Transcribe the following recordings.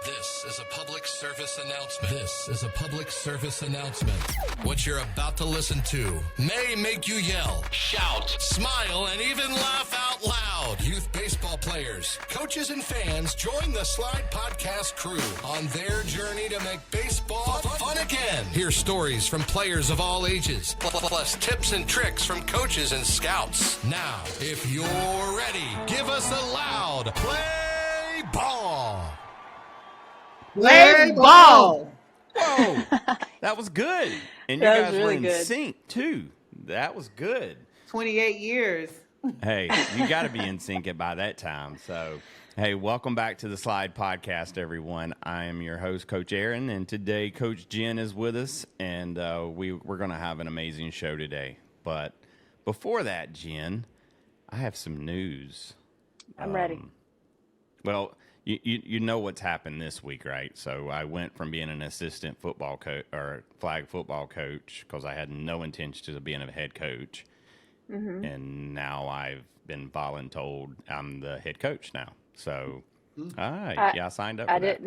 This is a public service announcement. This is a public service announcement. What you're about to listen to may make you yell, shout, smile, and even laugh out loud. Youth baseball players, coaches, and fans join the Slide Podcast crew on their journey to make baseball fun again. Hear stories from players of all ages, plus tips and tricks from coaches and scouts. Now, if you're ready, give us a loud play ball. Play ball. Whoa, that was good. And you That was guys really were in good. sync, too. That was good. 28 years. Hey, you got to be in sync by that time. So, hey, welcome back to the Slide Podcast, everyone. I am your host, Coach Aaron, and today Coach Jen is with us, and we're going to have an amazing show today. But before that, Jen, I have some news. I'm ready. Well, you know what's happened this week, right? So I went from being an assistant football coach or flag football coach because I had no intention of being a head coach. Mm-hmm. And now I've been voluntold I'm the head coach now. So I signed up for that.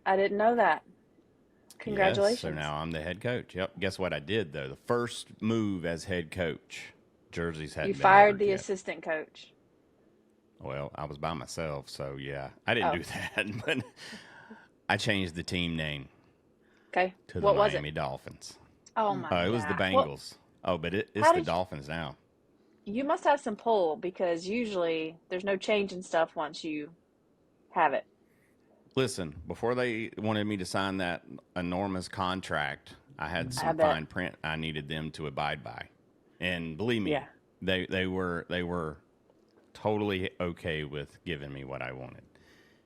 I didn't know that. Congratulations. Yes, so now I'm the head coach. Yep. Guess what I did, though? The first move as head coach, jerseys hadn't been fired ordered the yet. assistant coach. Well, I was by myself, so yeah. I didn't do that, but I changed the team name Okay. to the What was Miami it? Dolphins. Oh my god. Oh, it was the Bengals. But it's how the did you- Dolphins now. You must have some pull because usually there's no change in stuff once you have it. Listen, before they wanted me to sign that enormous contract, I had some bet. fine print I needed them to abide by. And believe me, Yeah. they were totally okay with giving me what I wanted.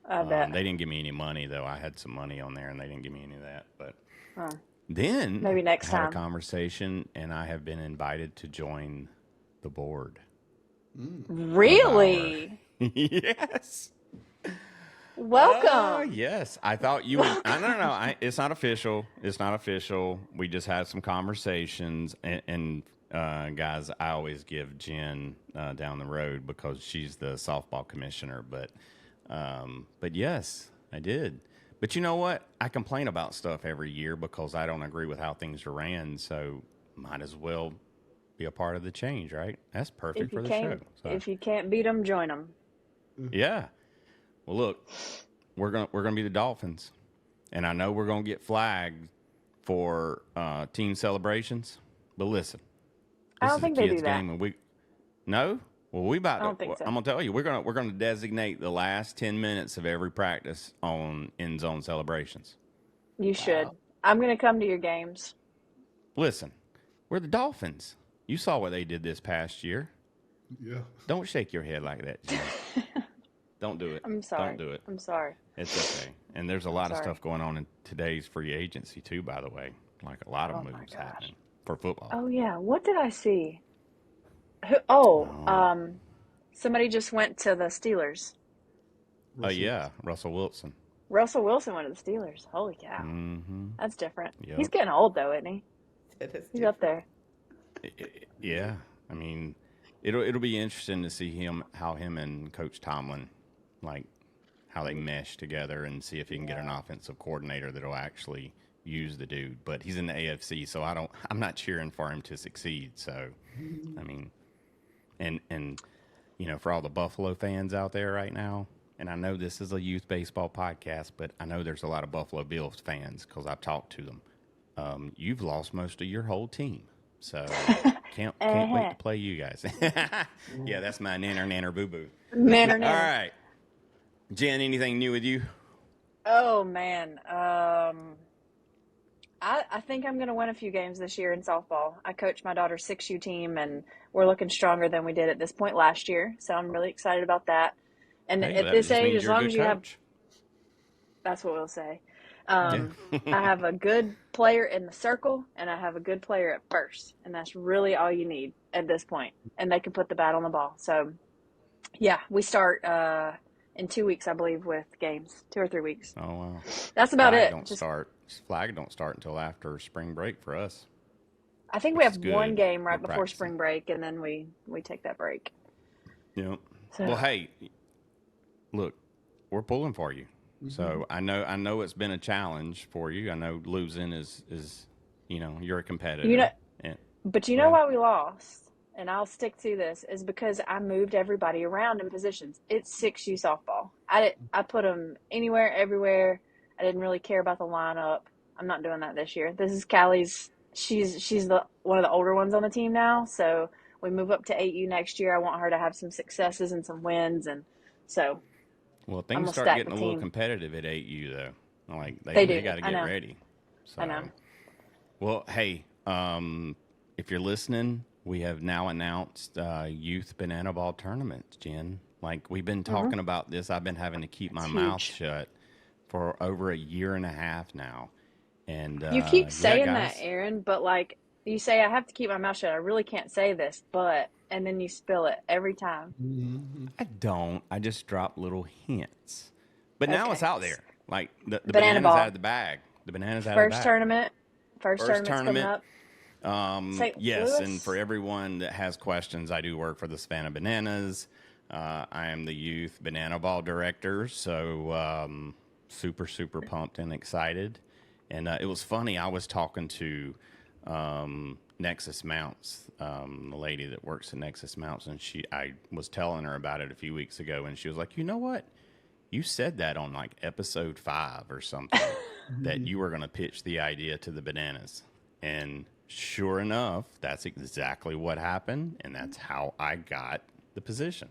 I bet. They didn't give me any money, though. I had some money on there, and they didn't give me any of that. But Huh. then Maybe next I had time. a conversation, and I have been invited to join the board. Really? Yes. Welcome. Yes. I thought you would. I don't know. It's not official. It's not official. We just had some conversations. And guys, I always give Jen down the road because she's the softball commissioner. But yes, I did. But you know what? I complain about stuff every year because I don't agree with how things are ran. So might as well be a part of the change, right? That's perfect If you for the can't, show. So. if you can't beat them, join them. Yeah. Well, look, we're gonna be the Dolphins, and I know we're gonna get flagged for team celebrations. But listen, I this don't is think a they do kids' that. game, and no. Well, we about I don't to. think so. I'm gonna tell you, we're gonna designate the last 10 minutes of every practice on end zone celebrations. You should. I'm going to come to your games. Listen, we're the Dolphins. You saw what they did this past year. Yeah. Don't shake your head like that, Jim. Don't do it. I'm sorry. Don't do it. I'm sorry. It's okay. And there's a lot of Sorry. stuff going on in today's free agency, too, by the way. Like a lot of Oh, my moves gosh. happening for football. Oh, yeah. What did I see? Somebody just went to the Steelers. Oh, yeah. Russell Wilson. Russell Wilson went to the Steelers. Holy cow. Mm-hmm. That's different. Yep. He's getting old, though, isn't he? He's up there. Yeah. I mean, it'll be interesting to see how him and Coach Tomlin, like, how they mesh together and see if he can get an offensive coordinator that'll actually use the dude. But he's in the AFC, so I'm not cheering for him to succeed. So, I mean, and you know, for all the Buffalo fans out there right now, and I know this is a youth baseball podcast, but I know there's a lot of Buffalo Bills fans because I've talked to them. You've lost most of your whole team. So can't wait to play you guys. Yeah, that's my nanner boo-boo. Nanner. All right. Jen, anything new with you? Oh, man. I think I'm going to win a few games this year in softball. I coach my daughter's 6U team, and we're looking stronger than we did at this point last year. So I'm really excited about that. And Hey, at that this just age, means as you're a long good as you have, coach. that's what we'll say. I have a good player in the circle, and I have a good player at first. And that's really all you need at this point. And they can put the bat on the ball. So, yeah, we start in 2 weeks, I believe, with games, 2 or 3 weeks. Oh, wow. That's about Flag it. Flag don't start until after spring break for us. I think we which have is one good. game right We're before practicing. spring break, and then we take that break. Yep. So, Well, hey, look, we're pulling for you. So I know it's been a challenge for you. I know losing is you're a competitor. You know, And, but you go know ahead. why we lost, and I'll stick to this, is because I moved everybody around in positions. It's 6U softball. I put them anywhere, everywhere. I didn't really care about the lineup. I'm not doing that this year. This is Callie's. She's the one of the older ones on the team now. So we move up to 8U next year. I want her to have some successes and some wins, and so Well, I'm things gonna start stack getting the a little team. competitive at 8U though. Like They they do. got to I get know. ready. I know. So, well, hey, if you're listening, we have now announced youth banana ball tournaments, Jen. Like we've been talking about this. I've been having to keep my It's mouth huge. shut for over a year and a half now. And You keep yeah, saying that, guys, Aaron, but like you say, I have to keep my mouth shut. I really can't say this, but, and then you spill it every time. I don't. I just drop little hints. But now it's Okay. out there. Like the Banana banana's out of ball. the bag. The banana's out of the First bag. tournament. First First tournament's coming tournament. up. St. Yes, and for Louis. everyone that has questions, I do work for the Savannah Bananas. I am the youth banana ball director, so super pumped and excited. And it was funny. I was talking to Nexus Mounts, the lady that works at Nexus Mounts, and I was telling her about it a few weeks ago, and she was like, "You know what? You said that on like episode 5 or something that you were going to pitch the idea to the Bananas." And sure enough, that's exactly what happened, and that's how I got the position.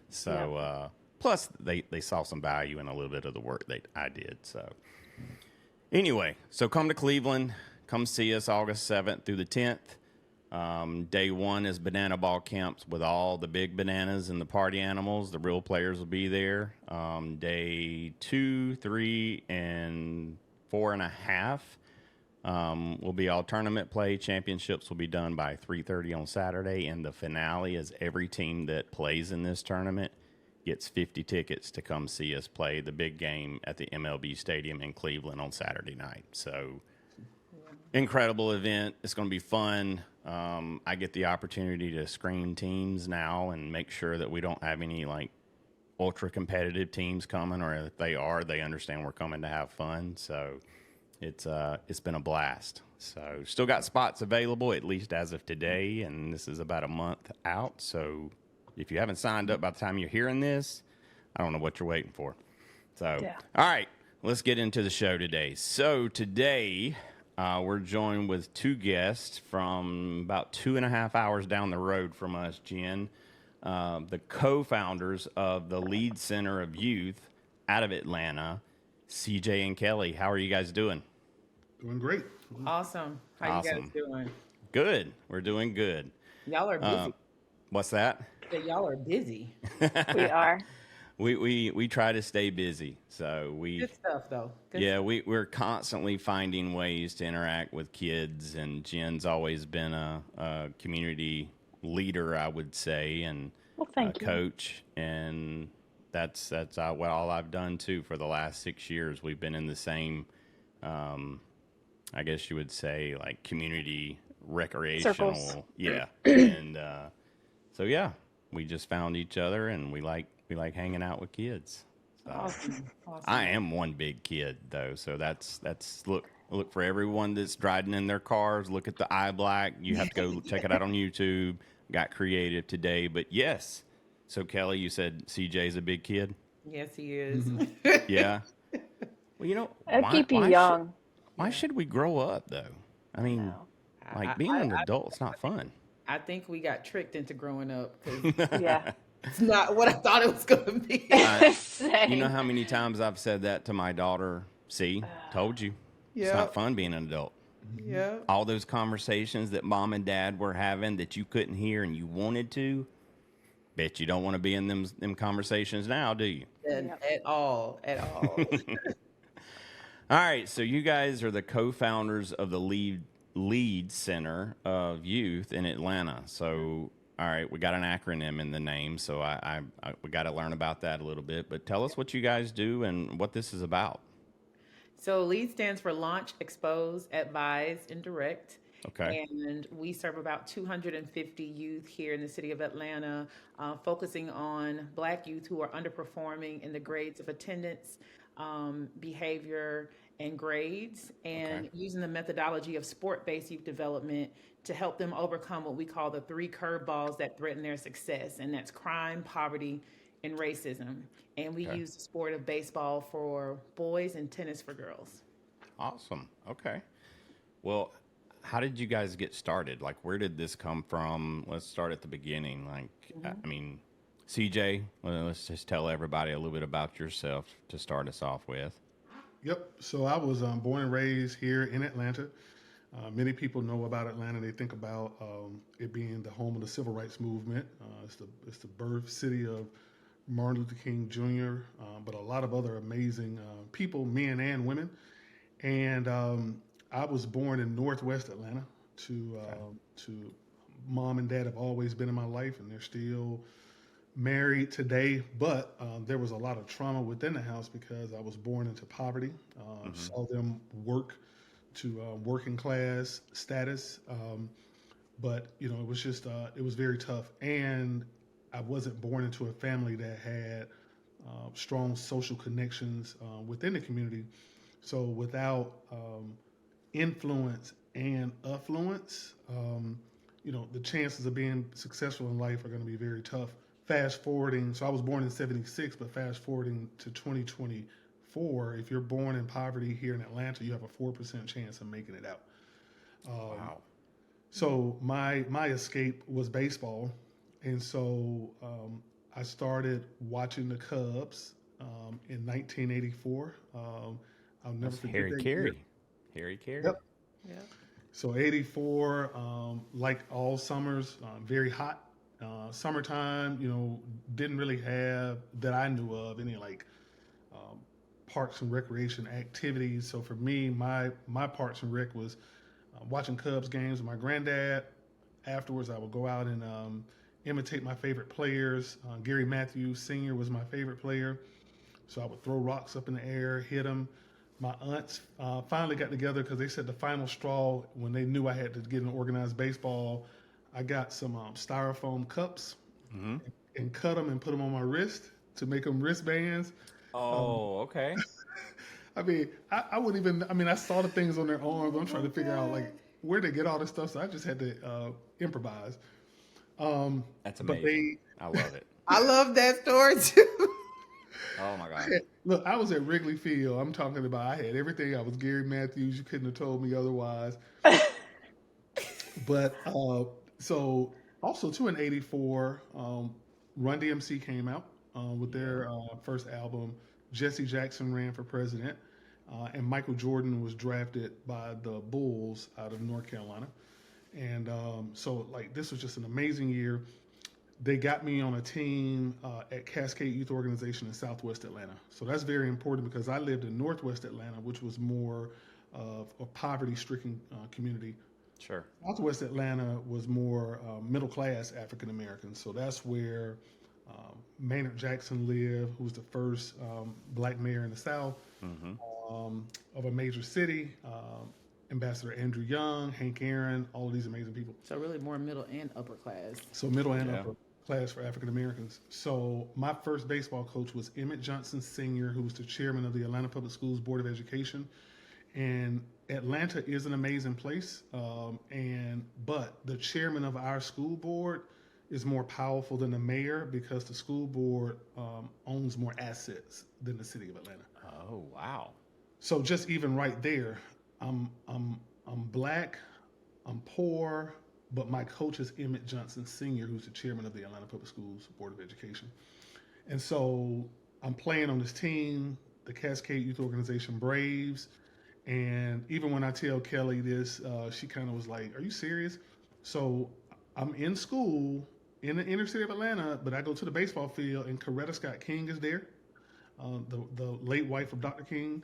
So, plus they saw some value in a little bit of the work that I did. So, anyway, so come to Cleveland, come see us August 7th through the 10th. Day 1 is banana ball camps with all the big bananas and the party animals. The real players will be there. Day 2, 3, and 4.5 will be all tournament play. Championships will be done by 3:30 on Saturday, and the finale is every team that plays in this tournament gets 50 tickets to come see us play the big game at the MLB Stadium in Cleveland on Saturday night. So incredible event. It's going to be fun. I get the opportunity to screen teams now and make sure that we don't have any like ultra competitive teams coming, or if they are, they understand we're coming to have fun. So it's been a blast. So still got spots available, at least as of today, and this is about a month out. So if you haven't signed up by the time you're hearing this, I don't know what you're waiting for. So, Yeah. all right, let's get into the show today. So today we're joined with 2 guests from about 2.5 hours down the road from us, Jen, the co-founders of the Lead Center of Youth out of Atlanta, CJ and Kelli. How are you guys doing? Doing great. Awesome. How you guys doing? Good. We're doing good. Y'all are busy. What's that? Y'all are busy. We are. We try to stay busy. So Good stuff, though. we're constantly finding ways to interact with kids, and Jen's always been a community leader, I would say, and Well, thank you. coach, and that's what all I've done too for the last 6 years. We've been in the same, I guess you would say, like community recreational, Circles. yeah, and so yeah, we just found each other, and we like hanging out with kids. So. Awesome. I am one big kid though, so that's look for everyone that's driving in their cars. Look at the eye black. You have to go check it out on YouTube. Got creative today, but yes. So Kelli, you said CJ's a big kid. Yes, he is. Yeah. Well, you know, It'll keep you young. Why should we grow up though? I mean, No. like being an adult's not fun. I think we got tricked into growing up because Yeah. it's not what I thought it was going to be. You know how many times I've said that to my daughter? See, told you. It's not fun being an adult. Yeah. All those conversations that mom and dad were having that you couldn't hear and you wanted to, bet you don't want to be in them conversations now, do you? At all. All right, so you guys are the co-founders of the Lead Center of Youth in Atlanta. So, all right, we got an acronym in the name, so we got to learn about that a little bit. But tell us what you guys do and what this is about. So LEAD stands for Launch, Expose, Advise, and Direct. Okay. And we serve about 250 youth here in the city of Atlanta, focusing on Black youth who are underperforming in the grades of attendance, behavior, and grades, and Okay. using the methodology of sport-based youth development to help them overcome what we call the three curveballs that threaten their success, and that's crime, poverty, and racism. And we Okay. use the sport of baseball for boys and tennis for girls. Awesome. Okay. Well, how did you guys get started? Like, where did this come from? Let's start at the beginning. Like, I mean, CJ, well, let's just tell everybody a little bit about yourself to start us off with. Yep. So I was born and raised here in Atlanta. Many people know about Atlanta. They think about it being the home of the civil rights movement. It's the birth city of Martin Luther King Jr., but a lot of other amazing people, men and women. And I was born in Northwest Atlanta. To mom and dad have always been in my life, and they're still married today. But there was a lot of trauma within the house because I was born into poverty. Saw them work to working class status. But it was just it was very tough, and I wasn't born into a family that had strong social connections within the community. So without influence and affluence, the chances of being successful in life are going to be very tough. Fast forwarding, so I was born in '76, but fast forwarding to 2024, if you're born in poverty here in Atlanta, you have a 4% chance of making it out. Wow. So my escape was baseball, and so I started watching the Cubs in 1984. I'll never That's forget Harry that Carey. year. Harry Carey. Yep. Yeah. So '84, like all summers, very hot. Summertime, didn't really have that I knew of any like parks and recreation activities. So for me, my parks and rec was watching Cubs games with my granddad. Afterwards, I would go out and imitate my favorite players. Gary Matthews Sr. was my favorite player. So I would throw rocks up in the air, hit them. My aunts finally got together because they said the final straw, when they knew I had to get into organized baseball, I got some styrofoam cups and cut them and put them on my wrist to make them wristbands. Oh, okay. I mean, I wouldn't even, I saw the things on their arms. I'm trying to figure out like where they get all this stuff. So I just had to improvise. That's But amazing. I love it. I love that story too. Oh my God. Look, I was at Wrigley Field. I'm talking about I had everything. I was Gary Matthews. You couldn't have told me otherwise. But so also too in '84, Run DMC came out with their first album. Jesse Jackson ran for president, and Michael Jordan was drafted by the Bulls out of North Carolina. And so like this was just an amazing year. They got me on a team at Cascade Youth Organization in Southwest Atlanta. So that's very important because I lived in Northwest Atlanta, which was more of a poverty-stricken community. Sure. Southwest Atlanta was more middle-class African Americans. So that's where Maynard Jackson lived, who was the first black mayor in the South of a major city. Ambassador Andrew Young, Hank Aaron, all of these amazing people. So really more middle and upper class. So middle and upper class for African Americans. So my first baseball coach was Emmett Johnson Sr., who was the chairman of the Atlanta Public Schools Board of Education. And Atlanta is an amazing place, but the chairman of our school board is more powerful than the mayor because the school board owns more assets than the city of Atlanta. Oh, wow. So just even right there, I'm black, I'm poor, but my coach is Emmett Johnson Sr., who's the chairman of the Atlanta Public Schools Board of Education. And so I'm playing on this team, the Cascade Youth Organization Braves. And even when I tell Kelli this, she kind of was like, "Are you serious?" So I'm in school in the inner city of Atlanta, but I go to the baseball field and Coretta Scott King is there, the late wife of Dr. King,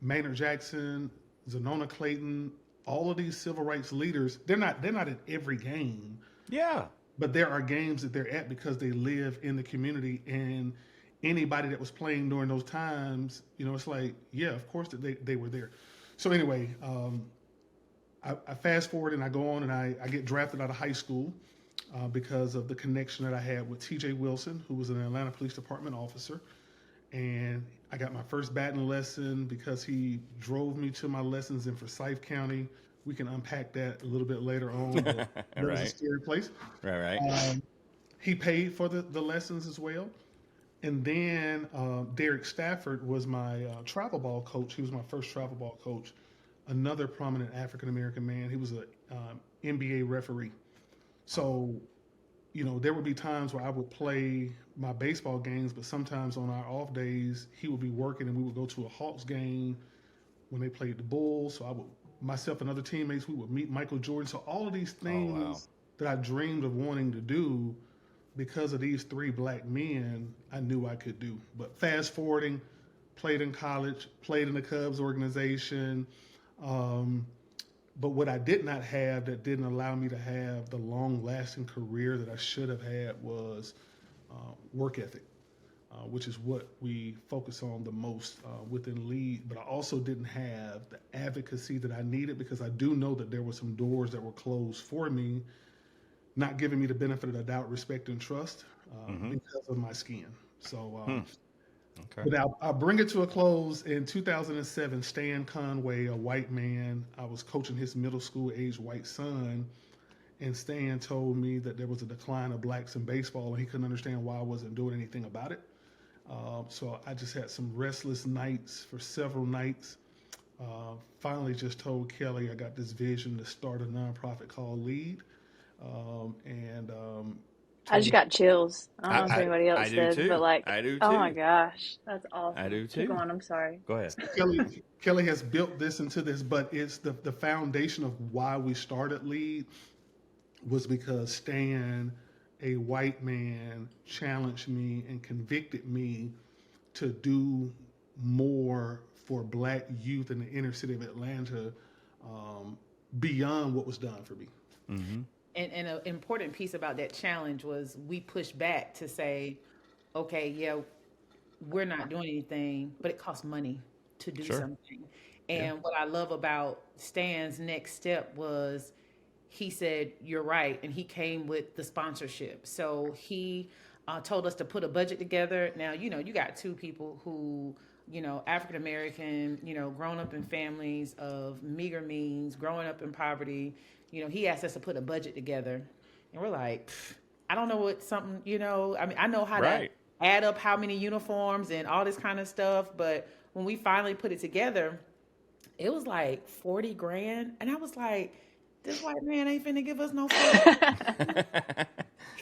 Maynard Jackson, Zenona Clayton, all of these civil rights leaders. They're not at every game. Yeah. But there are games that they're at because they live in the community, and anybody that was playing during those times, it's like, yeah, of course that they were there. So anyway, I fast forward and I go on and I get drafted out of high school because of the connection that I had with TJ Wilson, who was an Atlanta Police Department officer. and I got my first batting lesson because he drove me to my lessons in Forsyth County. We can unpack that a little bit later on. But that was a Right. scary place. Right. He paid for the lessons as well. And then Derek Stafford was my travel ball coach. He was my first travel ball coach. Another prominent African American man. He was a NBA referee. So, there would be times where I would play my baseball games, but sometimes on our off days, he would be working, and we would go to a Hawks game when they played the Bulls. So myself and other teammates, we would meet Michael Jordan. So all of these things that I dreamed of wanting to do, because of these three black men, I knew I could do. But fast forwarding, played in college, played in the Cubs organization. But what I did not have that didn't allow me to have the long-lasting career that I should have had was work ethic, which is what we focus on the most within Lead. But I also didn't have the advocacy that I needed, because I do know that there were some doors that were closed for me, not giving me the benefit of the doubt, respect, and trust because of my skin. So, Okay. but I'll bring it to a close. In 2007, Stan Conway, a white man, I was coaching his middle school age white son, and Stan told me that there was a decline of blacks in baseball, and he couldn't understand why I wasn't doing anything about it. So I just had some restless nights for several nights. Finally just told Kelly I got this vision to start a nonprofit called Lead. I just got chills. I don't know if I, anybody I else do did, but too. like, I do oh too. my gosh, that's awesome. I do Keep too. going. I'm sorry. Go ahead. Kelly has built this into this, but it's the foundation of why we started Lead was because Stan, a white man, challenged me and convicted me to do more for black youth in the inner city of Atlanta, beyond what was done for me. Mm-hmm. And an important piece about that challenge was we pushed back to say, okay, yeah, we're not doing anything, but it costs money to do Sure. something. And what I love about Stan's next step was he said, you're right. And he came with the sponsorship. So he told us to put a budget together. Now, you got two people who, African American, grown up in families of meager means, growing up in poverty. He asked us to put a budget together. And we're like, I don't know what something, I mean, I know how Right. to add up how many uniforms and all this kind of stuff. But when we finally put it together, it was like 40 grand. And I was like, this white man ain't finna give us no 40.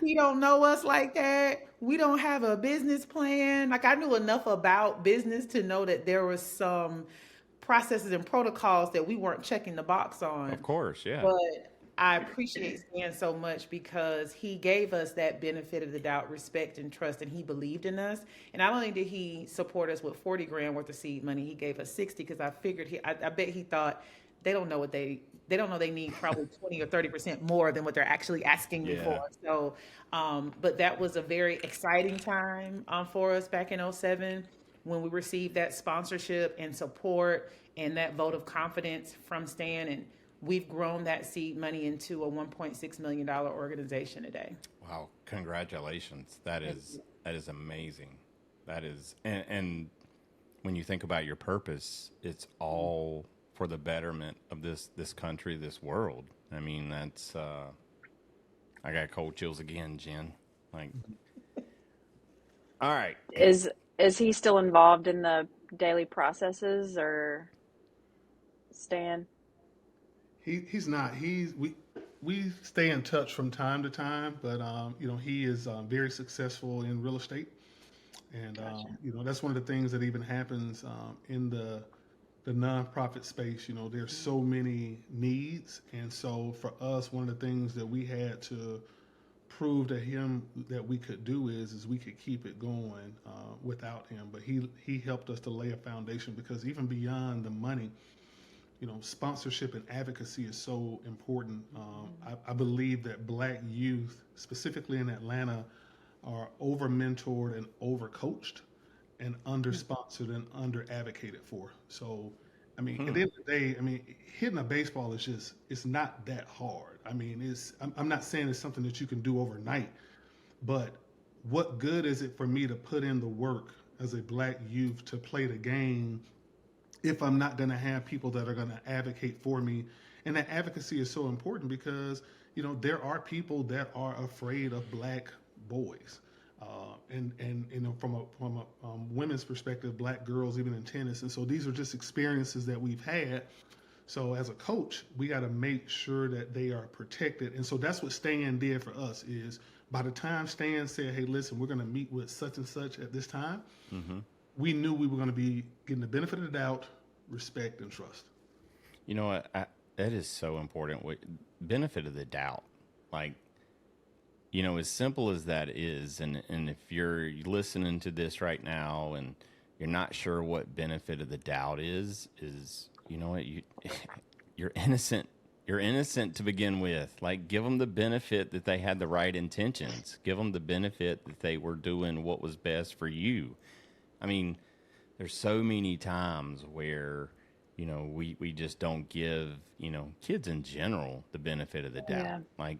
He don't know us like that. We don't have a business plan. Like, I knew enough about business to know that there was some processes and protocols that we weren't checking the box on. Of course, yeah. But I appreciate Stan so much because he gave us that benefit of the doubt, respect, and trust, and he believed in us. And not only did he support us with 40 grand worth of seed money, he gave us 60, because I figured I bet he thought they don't know they need probably 20 or 30% more than what they're actually asking me for. So, but that was a very exciting time for us back in 2007 when we received that sponsorship and support and that vote of confidence from Stan. And we've grown that seed money into a $1.6 million organization today. Wow. Congratulations. That is amazing. That is, and when you think about your purpose, it's all for the betterment of this country, this world. I mean, that's, I got cold chills again, Jen. Like, all right. Is he still involved in the daily processes, or Stan? He's not. We stay in touch from time to time, but he is very successful in real estate, and Gotcha. that's one of the things that even happens in the nonprofit space. There's so many needs, and so for us, one of the things that we had to prove to him that we could do is we could keep it going without him. But he helped us to lay a foundation, because even beyond the money, sponsorship and advocacy is so important. I believe that black youth, specifically in Atlanta, are over mentored and over coached and under sponsored and under advocated for. So, at the end of the day, hitting a baseball it's not that hard. I'm not saying it's something that you can do overnight, but what good is it for me to put in the work as a black youth to play the game if I'm not going to have people that are going to advocate for me. And that advocacy is so important because, there are people that are afraid of black boys. And from a women's perspective, black girls, even in tennis. And so these are just experiences that we've had. So as a coach, we got to make sure that they are protected. And so that's what Stan did for us is by the time Stan said, hey, listen, we're going to meet with such and such at this time, we knew we were going to be getting the benefit of the doubt, respect, and trust. You know what? That is so important. Benefit of the doubt. Like, as simple as that is, and if you're listening to this right now and you're not sure what benefit of the doubt is, you know what? You're innocent. You're innocent to begin with. Like, give them the benefit that they had the right intentions. Give them the benefit that they were doing what was best for you. I mean, there's so many times where, we just don't give, kids in general the benefit of the doubt. Yeah. Like,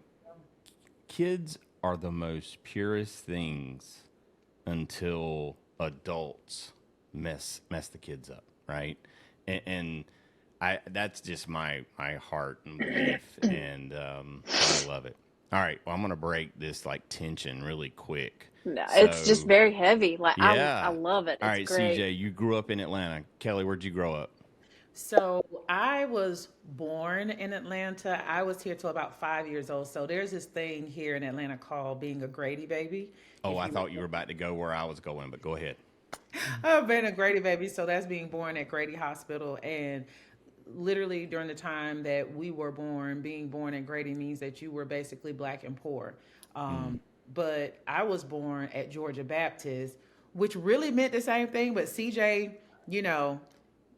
kids are the most purest things until adults mess the kids up, right? And that's just my heart and belief, and so I love it. All right, well, I'm gonna break this tension really quick. No, it's just very heavy. Like, yeah. I love it. It's all right, great. CJ, you grew up in Atlanta. Kelly, where'd you grow up? So I was born in Atlanta. I was here till about 5 years old. So there's this thing here in Atlanta called being a Grady baby. Oh, I thought you were about to go where I was going, but go ahead. I've been a Grady baby. So that's being born at Grady Hospital. And literally during the time that we were born, being born at Grady means that you were basically black and poor. But I was born at Georgia Baptist, which really meant the same thing. But CJ,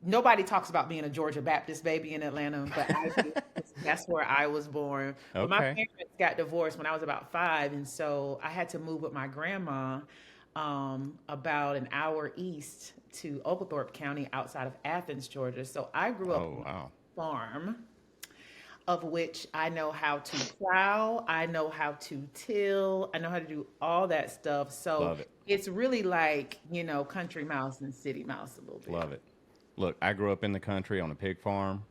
nobody talks about being a Georgia Baptist baby in Atlanta, but I do. That's where I was born. Okay. But my parents got divorced when I was about 5, and so I had to move with my grandma about an hour east to Oglethorpe County outside of Athens, Georgia. So I grew up on a farm, of which I know how to plow, I know how to till, I know how to do all that stuff. So it's really like, country mouse and city mouse a little bit. Love it. Look, I grew up in the country on a pig farm,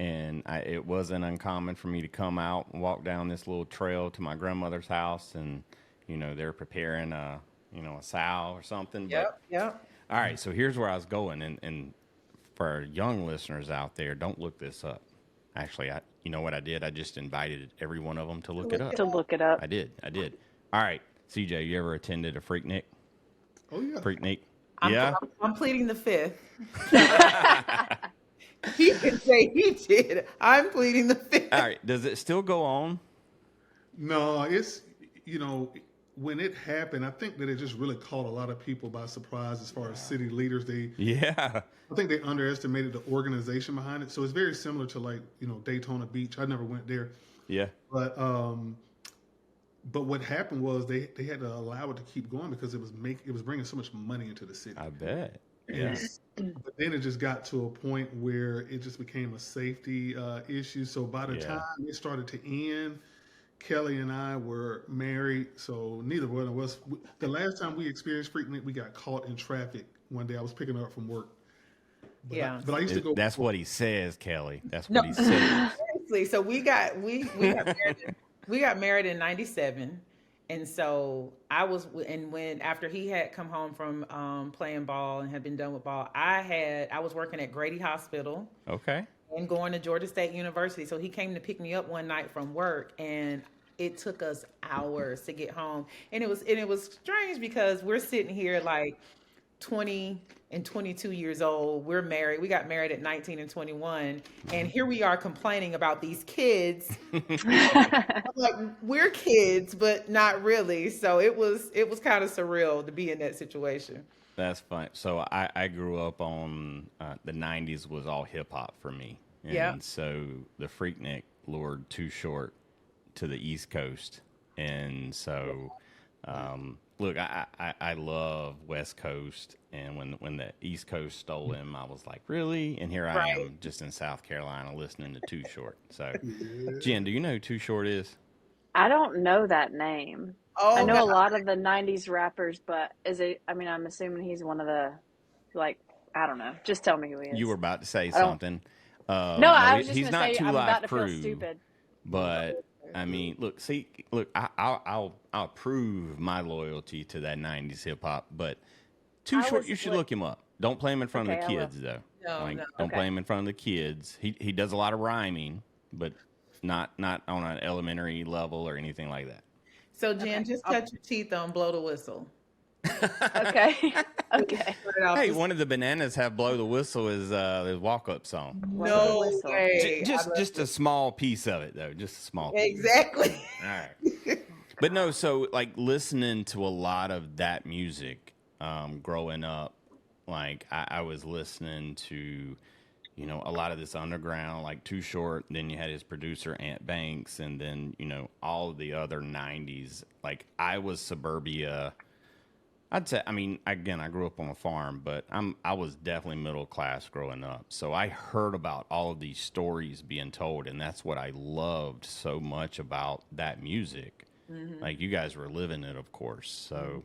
and it wasn't uncommon for me to come out and walk down this little trail to my grandmother's house, and they're preparing a sow or something. Yep. All right, so here's where I was going, and for our young listeners out there, don't look this up. Actually, you know what I did? I just invited every one of them to look it up. To look it up. I did. All right, CJ, you ever attended a Freaknik? Oh yeah. Freaknik. I'm pleading the fifth. He can say he did. I'm pleading the fifth. All right. Does it still go on? No, it's, when it happened, I think that it just really caught a lot of people by surprise as far as city leaders. I think they underestimated the organization behind it. So it's very similar to Daytona Beach. I never went there. Yeah. But what happened was they had to allow it to keep going because it was bringing so much money into the city. I bet. Yeah. But then it just got to a point where it just became a safety issue. So by the time it started to end, Kelly and I were married, so neither one of us. The last time we experienced Freaknik, we got caught in traffic one day. I was picking her up from work. But I used to go. That's what he says, Kelly. That's what he says. Seriously, so we got married. We got married in '97, and so when after he had come home from playing ball and had been done with ball, I was working at Grady Hospital. Okay. And going to Georgia State University. So he came to pick me up one night from work, and it took us hours to get home. And it was strange because we're sitting here like 20 and 22 years old. We're married. We got married at 19 and 21. And here we are complaining about these kids. I'm like, we're kids, but not really. So it was kind of surreal to be in that situation. That's fine. So I grew up on the 90s was all hip hop for me. And so the Freaknik lured Too Short to the East Coast. And so, look, I love West Coast. And when the East Coast stole him, I was like, really? And here I am just in South Carolina listening to Too Short. So, Jen, do you know who Too Short is? I don't know that name. I Oh know God. a lot of the 90s rappers, but I mean, I'm assuming he's one of the, like, I don't know. Just tell me who he You were is. about to say I don't, something. no, No, I was just he's going to not say, Two I'm about Live to feel Crew, stupid. but I mean, look, see, look, I'll prove my loyalty to that '90s hip hop. But Too I Short, was, you should what, look him up. Don't play him in front of okay, the I will. kids, though. No, Like, no. don't play Okay. him in front of the kids. He does a lot of rhyming, but not on an elementary level or anything like that. So Jen, Okay. just cut your teeth on blow the whistle. Okay. Okay. Start off Hey, this. one of the Bananas have "Blow the Whistle" is his walk-up song. Blow the No whistle. way. I love Just a it. small piece of it, though. Just a small piece. Exactly. All right. But no, so like listening to a lot of that music growing up, like I was listening to, a lot of this underground, like Too Short. Then you had his producer Ant Banks, and then all of the other '90s. Like I was suburbia. I'd say, I mean, again, I grew up on a farm, but I was definitely middle class growing up. So I heard about all of these stories being told, and that's what I loved so much about that music. Like you guys were living it, of course. So,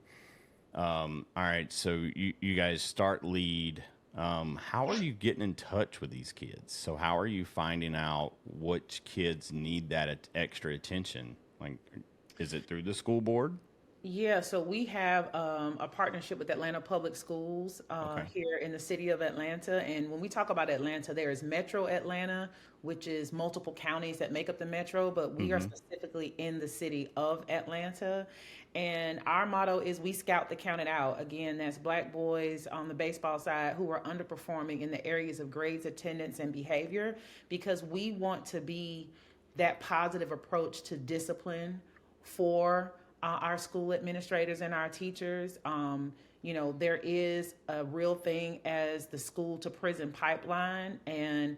all right, so you guys start lead. How are you getting in touch with these kids? So how are you finding out which kids need that extra attention? Like, is it through the school board? Yeah, so we have a partnership with Atlanta Public Schools Okay. here in the city of Atlanta. And when we talk about Atlanta, there is Metro Atlanta, which is multiple counties that make up the metro, but we are specifically in the city of Atlanta. And our motto is we scout the counted out. Again, that's Black boys on the baseball side who are underperforming in the areas of grades, attendance, and behavior, because we want to be that positive approach to discipline for our school administrators and our teachers. There is a real thing as the school to prison pipeline, and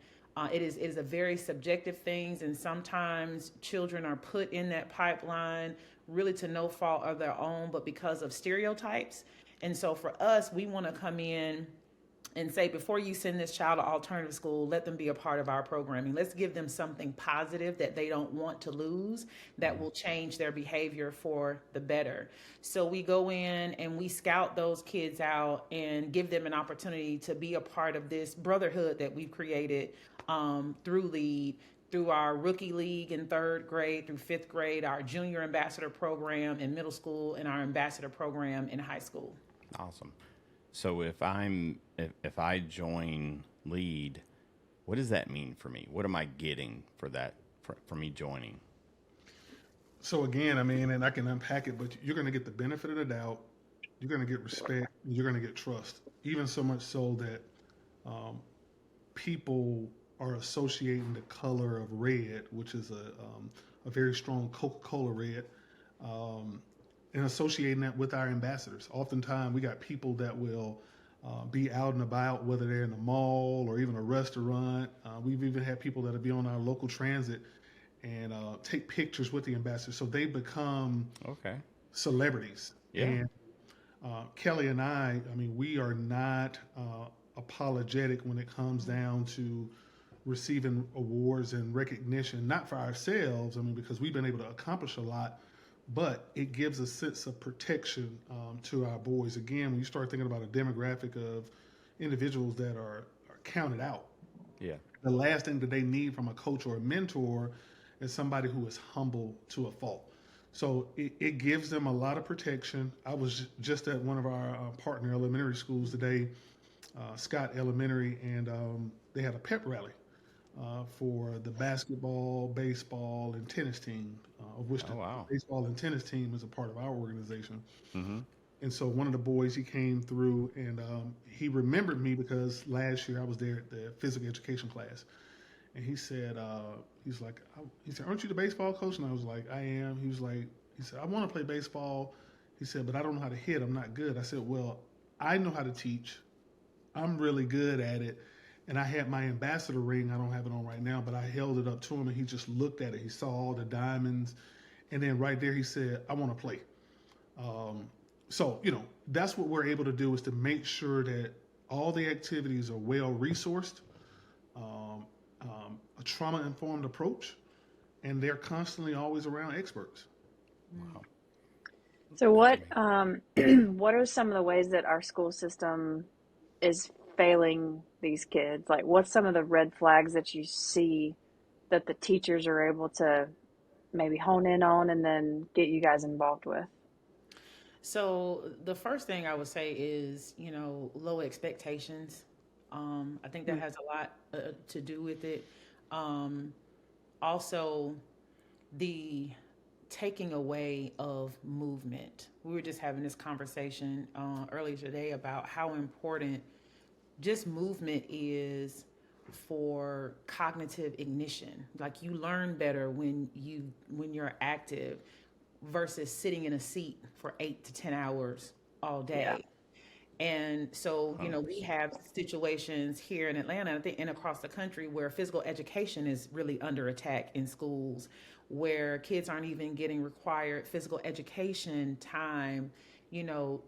it is a very subjective thing. And sometimes children are put in that pipeline really to no fault of their own, but because of stereotypes. And so for us, we want to come in and say, before you send this child to alternative school, let them be a part of our programming. Let's give them something positive that they don't want to lose, that will change their behavior for the better. So we go in and we scout those kids out and give them an opportunity to be a part of this brotherhood that we've created through LEAD, through our rookie league in third grade through fifth grade, our junior ambassador program in middle school, and our ambassador program in high school. Awesome. So if I join lead, what does that mean for me? What am I getting for that for me joining? So again, I mean, and I can unpack it, but you're going to get the benefit of the doubt. You're going to get respect. And you're going to get trust. Even so much so that people are associating the color of red, which is a very strong Coca-Cola red, and associating that with our ambassadors. Oftentimes, we got people that will be out and about, whether they're in the mall or even a restaurant. We've even had people that'll be on our local transit and take pictures with the ambassadors, so they become celebrities. Yeah. And Kelly and I mean, we are not apologetic when it comes down to receiving awards and recognition, not for ourselves, I mean, because we've been able to accomplish a lot, but it gives a sense of protection to our boys. Again, when you start thinking about a demographic of individuals that are counted out, the last thing that they need from a coach or a mentor is somebody who is humble to a fault. So it gives them a lot of protection. I was just at one of our partner elementary schools today, Scott Elementary, and they had a pep rally for the basketball, baseball, and tennis team, of which the baseball and tennis team is a part of our organization. And so one of the boys, he came through and he remembered me because last year I was there at the physical education class. And he said, aren't you the baseball coach? And I was like, I am. He said, I want to play baseball. He said, but I don't know how to hit. I'm not good. I said, well, I know how to teach. I'm really good at it. And I had my ambassador ring. I don't have it on right now, but I held it up to him and he just looked at it. He saw all the diamonds. And then right there, he said, I want to play. So, that's what we're able to do, is to make sure that all the activities are well resourced, a trauma-informed approach, and they're constantly always around experts. Wow. So what are some of the ways that our school system is failing these kids? Like, what's some of the red flags that you see that the teachers are able to maybe hone in on and then get you guys involved with? So the first thing I would say is, low expectations. I think that has a lot to do with it. Also, the taking away of movement. We were just having this conversation earlier today about how important just movement is for cognitive ignition. Like, you learn better when you're active versus sitting in a seat for 8 to 10 hours all day. Yeah. And so, we 100%. have situations here in Atlanta, I think, and across the country, where physical education is really under attack in schools, where kids aren't even getting required physical education time,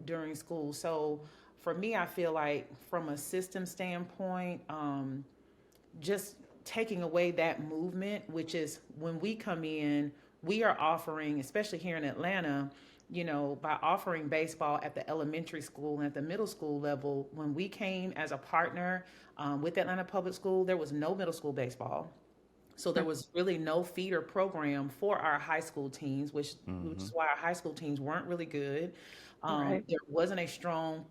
during school. So for me, I feel like from a system standpoint, just taking away that movement, which is when we come in, we are offering, especially here in Atlanta, by offering baseball at the elementary school and at the middle school level. When we came as a partner with Atlanta Public School, there was no middle school baseball. So there was really no feeder program for our high school teams, which is why our high school teams weren't really good. Right. There wasn't a strong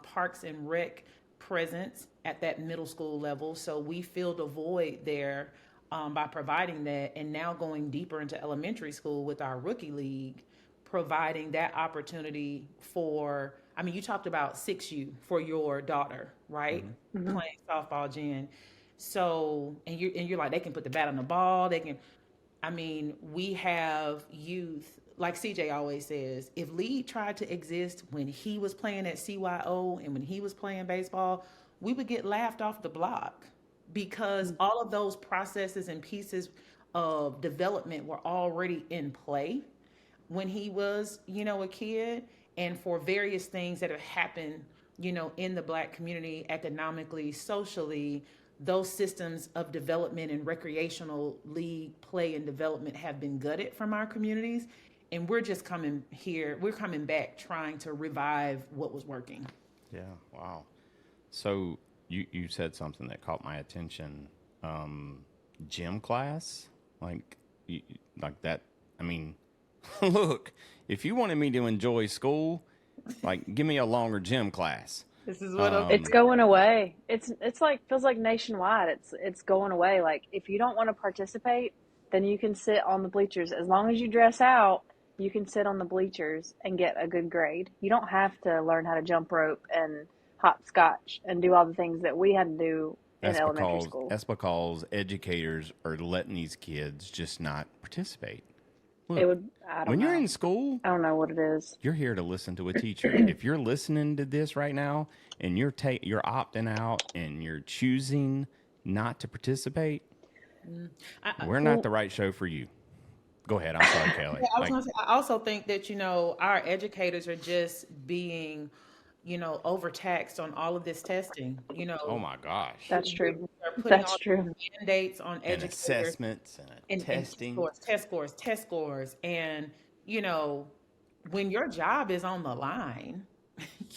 Parks and Rec presence at that middle school level. So we filled a void there by providing that, and now going deeper into elementary school with our rookie league, providing that opportunity for, you talked about 6U for your daughter, right? Playing softball, Jen. So, and you're like, they can put the bat on the ball. They can, we have youth, like CJ always says, if Lee tried to exist when he was playing at CYO and when he was playing baseball, we would get laughed off the block, because all of those processes and pieces of development were already in play when he was, a kid. And for various things that have happened, in the Black community, economically, socially, those systems of development and recreational league play and development have been gutted from our communities. And we're coming back trying to revive what was working. Yeah. Wow. So you said something that caught my attention. Gym class, like that. Look, if you wanted me to enjoy school, like, give me a longer gym class. This is what It's going away. It's like, feels like nationwide. It's going away. Like, if you don't want to participate, then you can sit on the bleachers. As long as you dress out, you can sit on the bleachers and get a good grade. You don't have to learn how to jump rope and hopscotch and do all the things that we had to do in elementary school. That's because educators are letting these kids just not participate. Look, I don't when know. you're in school, I don't know what it is. you're here to listen to a teacher. If you're listening to this right now and you're opting out and you're choosing not to participate, we're not the right show for you. Go ahead. I'm sorry, Kelly. I was gonna say, I also think that, our educators are just being, overtaxed on all of this testing. Oh my gosh. That's true. They're putting That's all true. these mandates on And educators assessments and testing. test scores. And, when your job is on the line,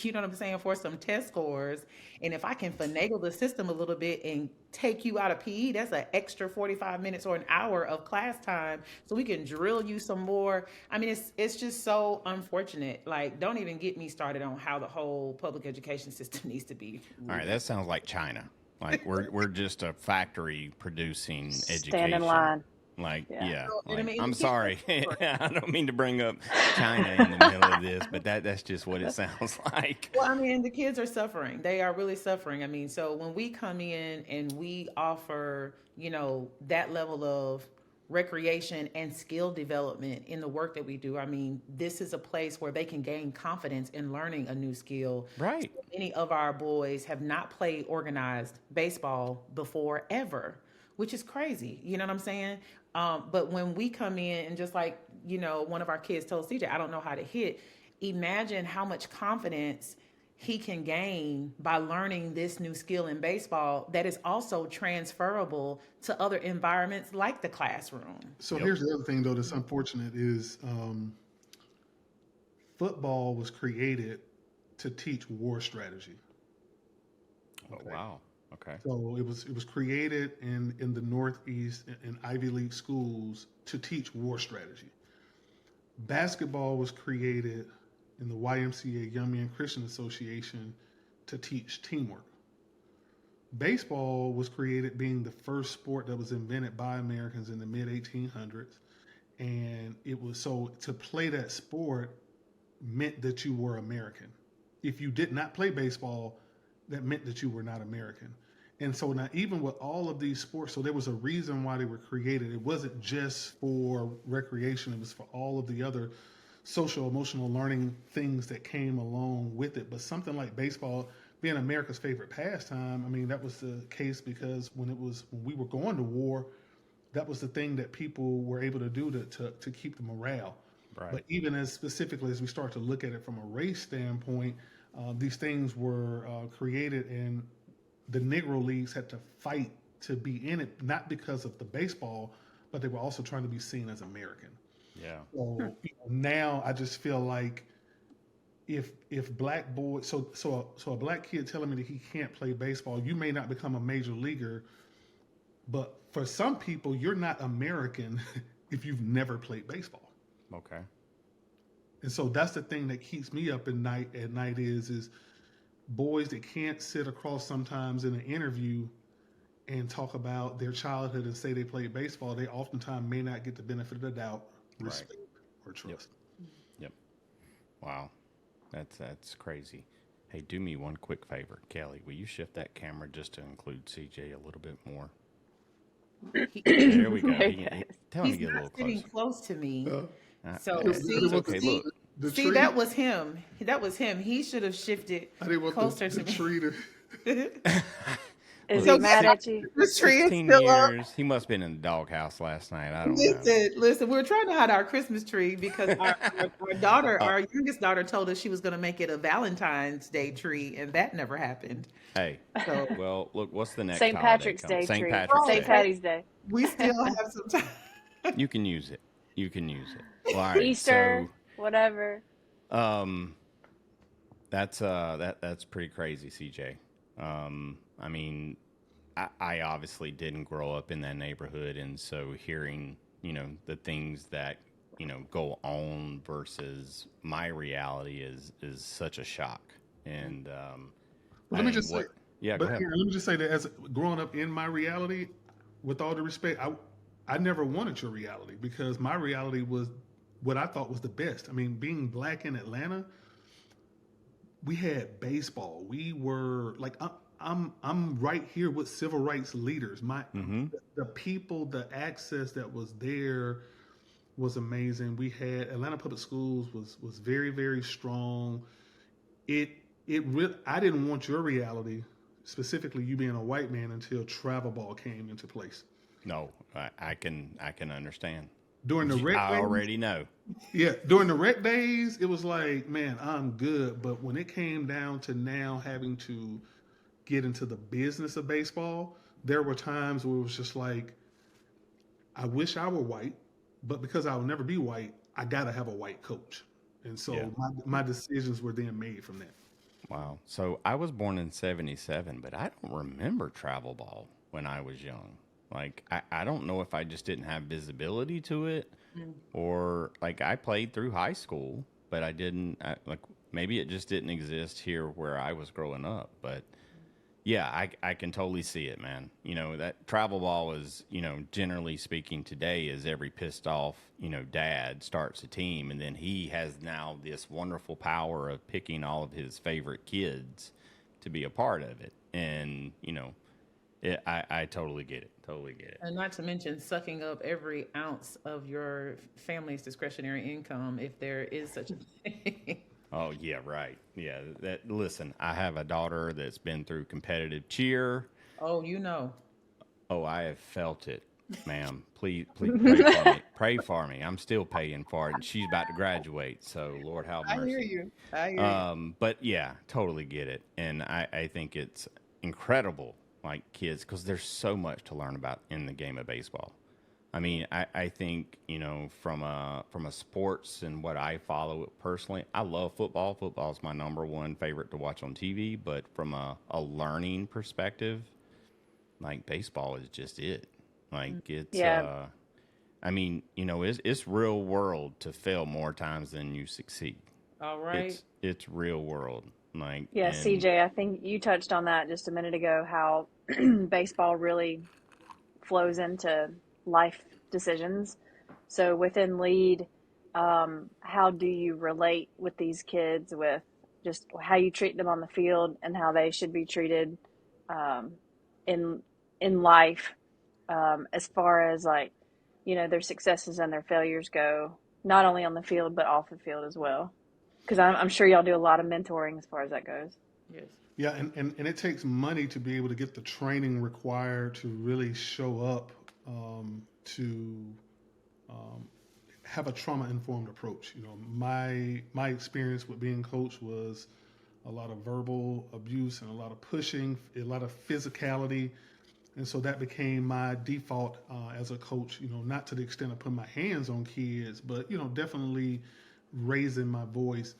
you know what I'm saying, for some test scores, and if I can finagle the system a little bit and take you out of PE, that's an extra 45 minutes or an hour of class time, so we can drill you some more. It's just so unfortunate. Like, don't even get me started on how the whole public education system needs to be. All right, that sounds like China. Like, we're just a factory producing education. Stand in line. Like, Yeah. I'm sorry. I don't mean to bring up China in the middle of this, but that's just what it sounds like. Well, the kids are suffering. They are really suffering. So when we come in and we offer, that level of recreation and skill development in the work that we do, this is a place where they can gain confidence in learning a new skill. Right. So many of our boys have not played organized baseball before ever, which is crazy. You know what I'm saying? But when we come in and just like, one of our kids told CJ, I don't know how to hit. Imagine how much confidence he can gain by learning this new skill in baseball that is also transferable to other environments like the classroom. So here's the other thing, though, that's unfortunate is football was created to teach war strategy. Oh, wow. Okay. So it was created in the Northeast in Ivy League schools to teach war strategy. Basketball was created in the YMCA, Young Men Christian Association, to teach teamwork. Baseball was created being the first sport that was invented by Americans in the mid 1800s. And it was so to play that sport meant that you were American. If you did not play baseball, that meant that you were not American. And so now, even with all of these sports, so there was a reason why they were created. It wasn't just for recreation, it was for all of the other social, emotional learning things that came along with it. But something like baseball being America's favorite pastime, I mean, that was the case because when we were going to war, that was the thing that people were able to do to keep the morale. Right. But even as specifically as we start to look at it from a race standpoint, these things were created, and the Negro Leagues had to fight to be in it, not because of the baseball, but they were also trying to be seen as American. Yeah. So now I just feel like if black boys, so a black kid telling me that he can't play baseball, you may not become a major leaguer, but for some people, you're not American if you've never played baseball. Okay. And so that's the thing that keeps me up at night is boys that can't sit across sometimes in an interview and talk about their childhood and say they played baseball. They oftentimes may not get the benefit of the doubt, respect, or trust. Yep. Wow. That's crazy. Hey, do me one quick favor. Kelly, will you shift that camera just to include CJ a little bit more? There we go. Tell him to He's get a not little sitting close. close to me. So It's okay. Look, The see, tree, that was him. That was him. He should have shifted I didn't want closer the to me. tree to. Is So he mad at you? The tree is 16 still up. years. He must have been in the doghouse last night. I don't know. Listen, we were trying to hide our Christmas tree because our daughter, our youngest daughter, told us she was going to make it a Valentine's Day tree, and that never happened. Hey, So well, look, what's the next St. holiday Patrick's coming? Day St. tree. Patrick's St. Day. Patty's Day. we still have some time. You can use it. You can use it. Well, all right, Easter, whatever. so that's pretty crazy, CJ. I mean, I obviously didn't grow up in that neighborhood, and so hearing, the things that, go on versus my reality is such a shock. And Let me just say, yeah, but go ahead. here, let me just say that as growing up in my reality, with all due respect, I never wanted your reality because my reality was what I thought was the best. I mean, being black in Atlanta, we had baseball. We were like, I'm right here with civil rights leaders. The people, the access that was there was amazing. We had Atlanta Public Schools was very, very strong. I didn't want your reality, specifically you being a white man, until travel ball came into place. No, I can understand. During the rec I days, already know. yeah, during the rec days, it was like, man, I'm good. But when it came down to now having to get into the business of baseball, there were times where it was just like, I wish I were white, but because I will never be white, I gotta have a white coach. And so my decisions were then made from that. Wow. So I was born in 77, but I don't remember travel ball when I was young. Like, I don't know if I just didn't have visibility to it or like I played through high school, but I didn't like maybe it just didn't exist here where I was growing up. But yeah, I can totally see it, man. That travel ball is, generally speaking today is every pissed off, dad starts a team and then he has now this wonderful power of picking all of his favorite kids to be a part of it. And, I totally get it. Totally get it. And not to mention sucking up every ounce of your family's discretionary income, if there is such a thing. Oh, yeah, right. Yeah, listen, I have a daughter that's been through competitive cheer. Oh, you know. Oh, I have felt it ma'am, please pray for me. Pray for me. I'm still paying for it, and she's about to graduate. So Lord have I hear mercy. you. I hear you. But yeah, totally get it, and I think it's incredible, like kids, because there's so much to learn about in the game of baseball. I mean, I think, from a sports and what I follow personally, I love football. Football is my number one favorite to watch on TV. But from a learning perspective, like baseball is just it. Like it's, Yeah. I mean, it's real world to fail more times than you succeed. All right. It's real world. Like, Yeah, and CJ, I think you touched on that just a minute ago, how baseball really flows into life decisions. So within lead, how do you relate with these kids with just how you treat them on the field and how they should be treated um, in life, as far as like, their successes and their failures go, not only on the field but off the field as well. Because I'm sure y'all do a lot of mentoring as far as that goes. Yes. Yeah, and it takes money to be able to get the training required to really show up, to have a trauma-informed approach. My experience with being coach was a lot of verbal abuse and a lot of pushing, a lot of physicality, and so that became my default as a coach. Not to the extent of putting my hands on kids, but definitely raising my voice.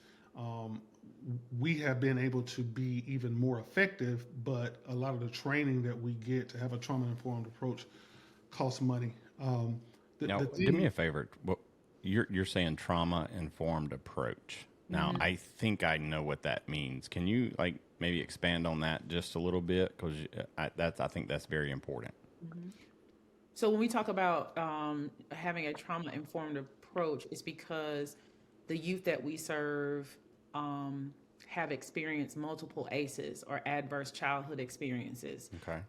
We have been able to be even more effective, but a lot of the training that we get to have a trauma-informed approach costs money. now, do me a favor. You're saying trauma-informed approach. Now, I think I know what that means. Can you maybe expand on that just a little bit? Because I think that's very important. So when we talk about having a trauma-informed approach, it's because the youth that we serve have experienced multiple ACEs, or adverse childhood experiences. Okay.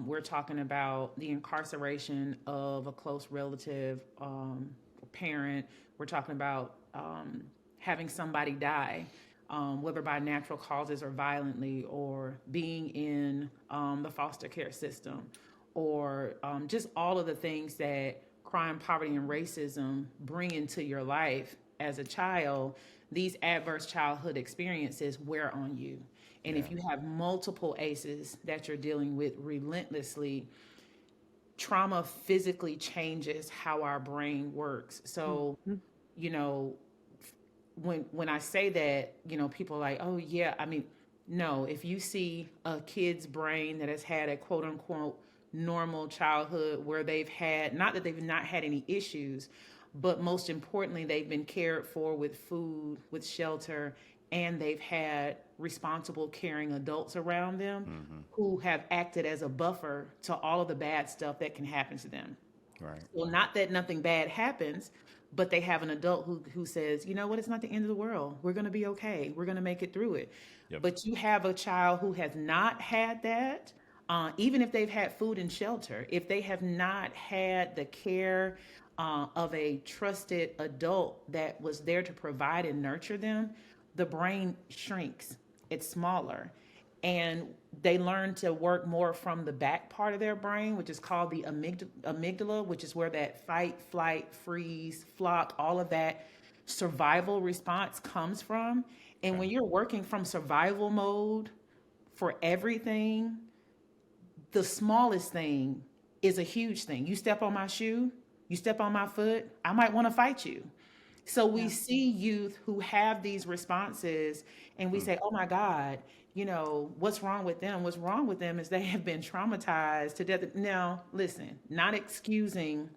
We're talking about the incarceration of a close relative, parent. We're talking about having somebody die, whether by natural causes or violently, or being in the foster care system, or just all of the things that crime, poverty, and racism bring into your life as a child. These adverse childhood experiences wear on you. And if you have multiple ACEs that you're dealing with relentlessly, trauma physically changes how our brain works. So, when I say that, people are like, oh yeah, I mean, no, if you see a kid's brain that has had a quote unquote normal childhood where they've had, not that they've not had any issues, but most importantly, they've been cared for with food, with shelter, and they've had responsible, caring adults around them who have acted as a buffer to all of the bad stuff that can happen to them. Right. Well, not that nothing bad happens, but they have an adult who says, you know what, it's not the end of the world. We're going to be okay. We're going to make it through it. Yep. But you have a child who has not had that, even if they've had food and shelter, if they have not had the care of a trusted adult that was there to provide and nurture them, the brain shrinks. It's smaller. And they learn to work more from the back part of their brain, which is called the amygdala, which is where that fight, flight, freeze, flock, all of that survival response comes from. And when you're working from survival mode for everything, the smallest thing is a huge thing. You step on my shoe, you step on my foot, I might want to fight you. So we see youth who have these responses and we say, oh my God, what's wrong with them? What's wrong with them is they have been traumatized to death. Now, listen, not excusing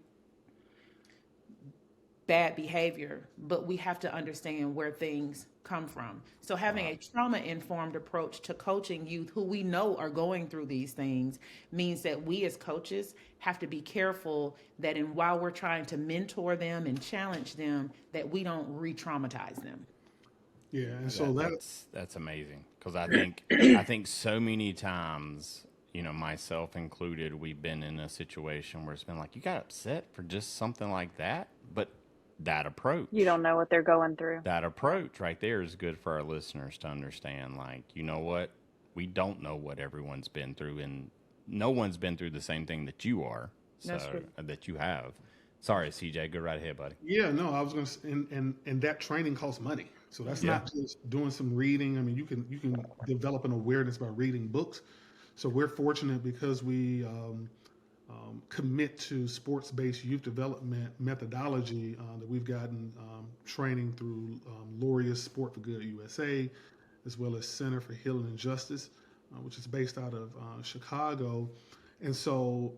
bad behavior, but we have to understand where things come from. So having a trauma-informed approach to coaching youth who we know are going through these things means that we as coaches have to be careful that while we're trying to mentor them and challenge them, that we don't re-traumatize them. Yeah, and so that's amazing, because I think so many times, myself included, we've been in a situation where it's been like, you got upset for just something like that, but that approach, You don't know what they're going through. that approach right there is good for our listeners to understand. Like, you know what? We don't know what everyone's been through, and no one's been through the same thing that you are. That's true. that you have. Sorry, CJ, go right ahead, buddy. Yeah, no, I was going to, and that training costs money. So that's Yeah. not just doing some reading. I mean, you can develop an awareness by reading books. So we're fortunate because we commit to sports-based youth development methodology that we've gotten training through Lauria's Sport for Good USA, as well as Center for Healing and Justice, which is based out of Chicago. And so,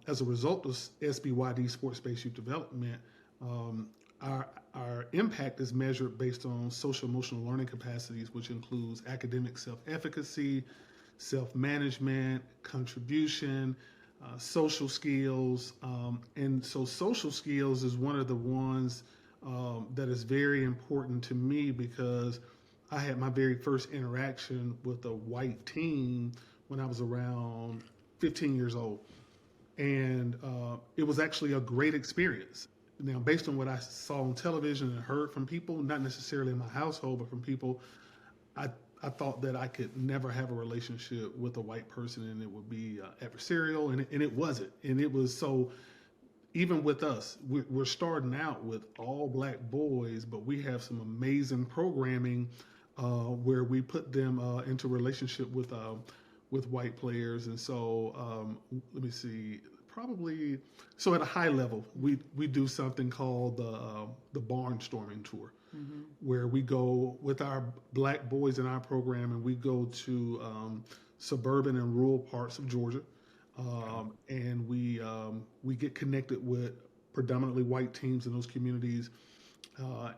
as a result of SBYD sports-based youth development, our impact is measured based on social emotional learning capacities, which includes academic self-efficacy, self-management, contribution, social skills. And so social skills is one of the ones that is very important to me because I had my very first interaction with a white team when I was around 15 years old. And it was actually a great experience. Now, based on what I saw on television and heard from people, not necessarily in my household, but from people, I thought that I could never have a relationship with a white person and it would be adversarial, and it wasn't. And it was so, even with us, we're starting out with all black boys, but we have some amazing programming where we put them into relationship with white players. And so let me see, probably, so at a high level, we do something called the barnstorming tour, where we go with our black boys in our program and we go to suburban and rural parts of Georgia, and we get connected with predominantly white teams in those communities,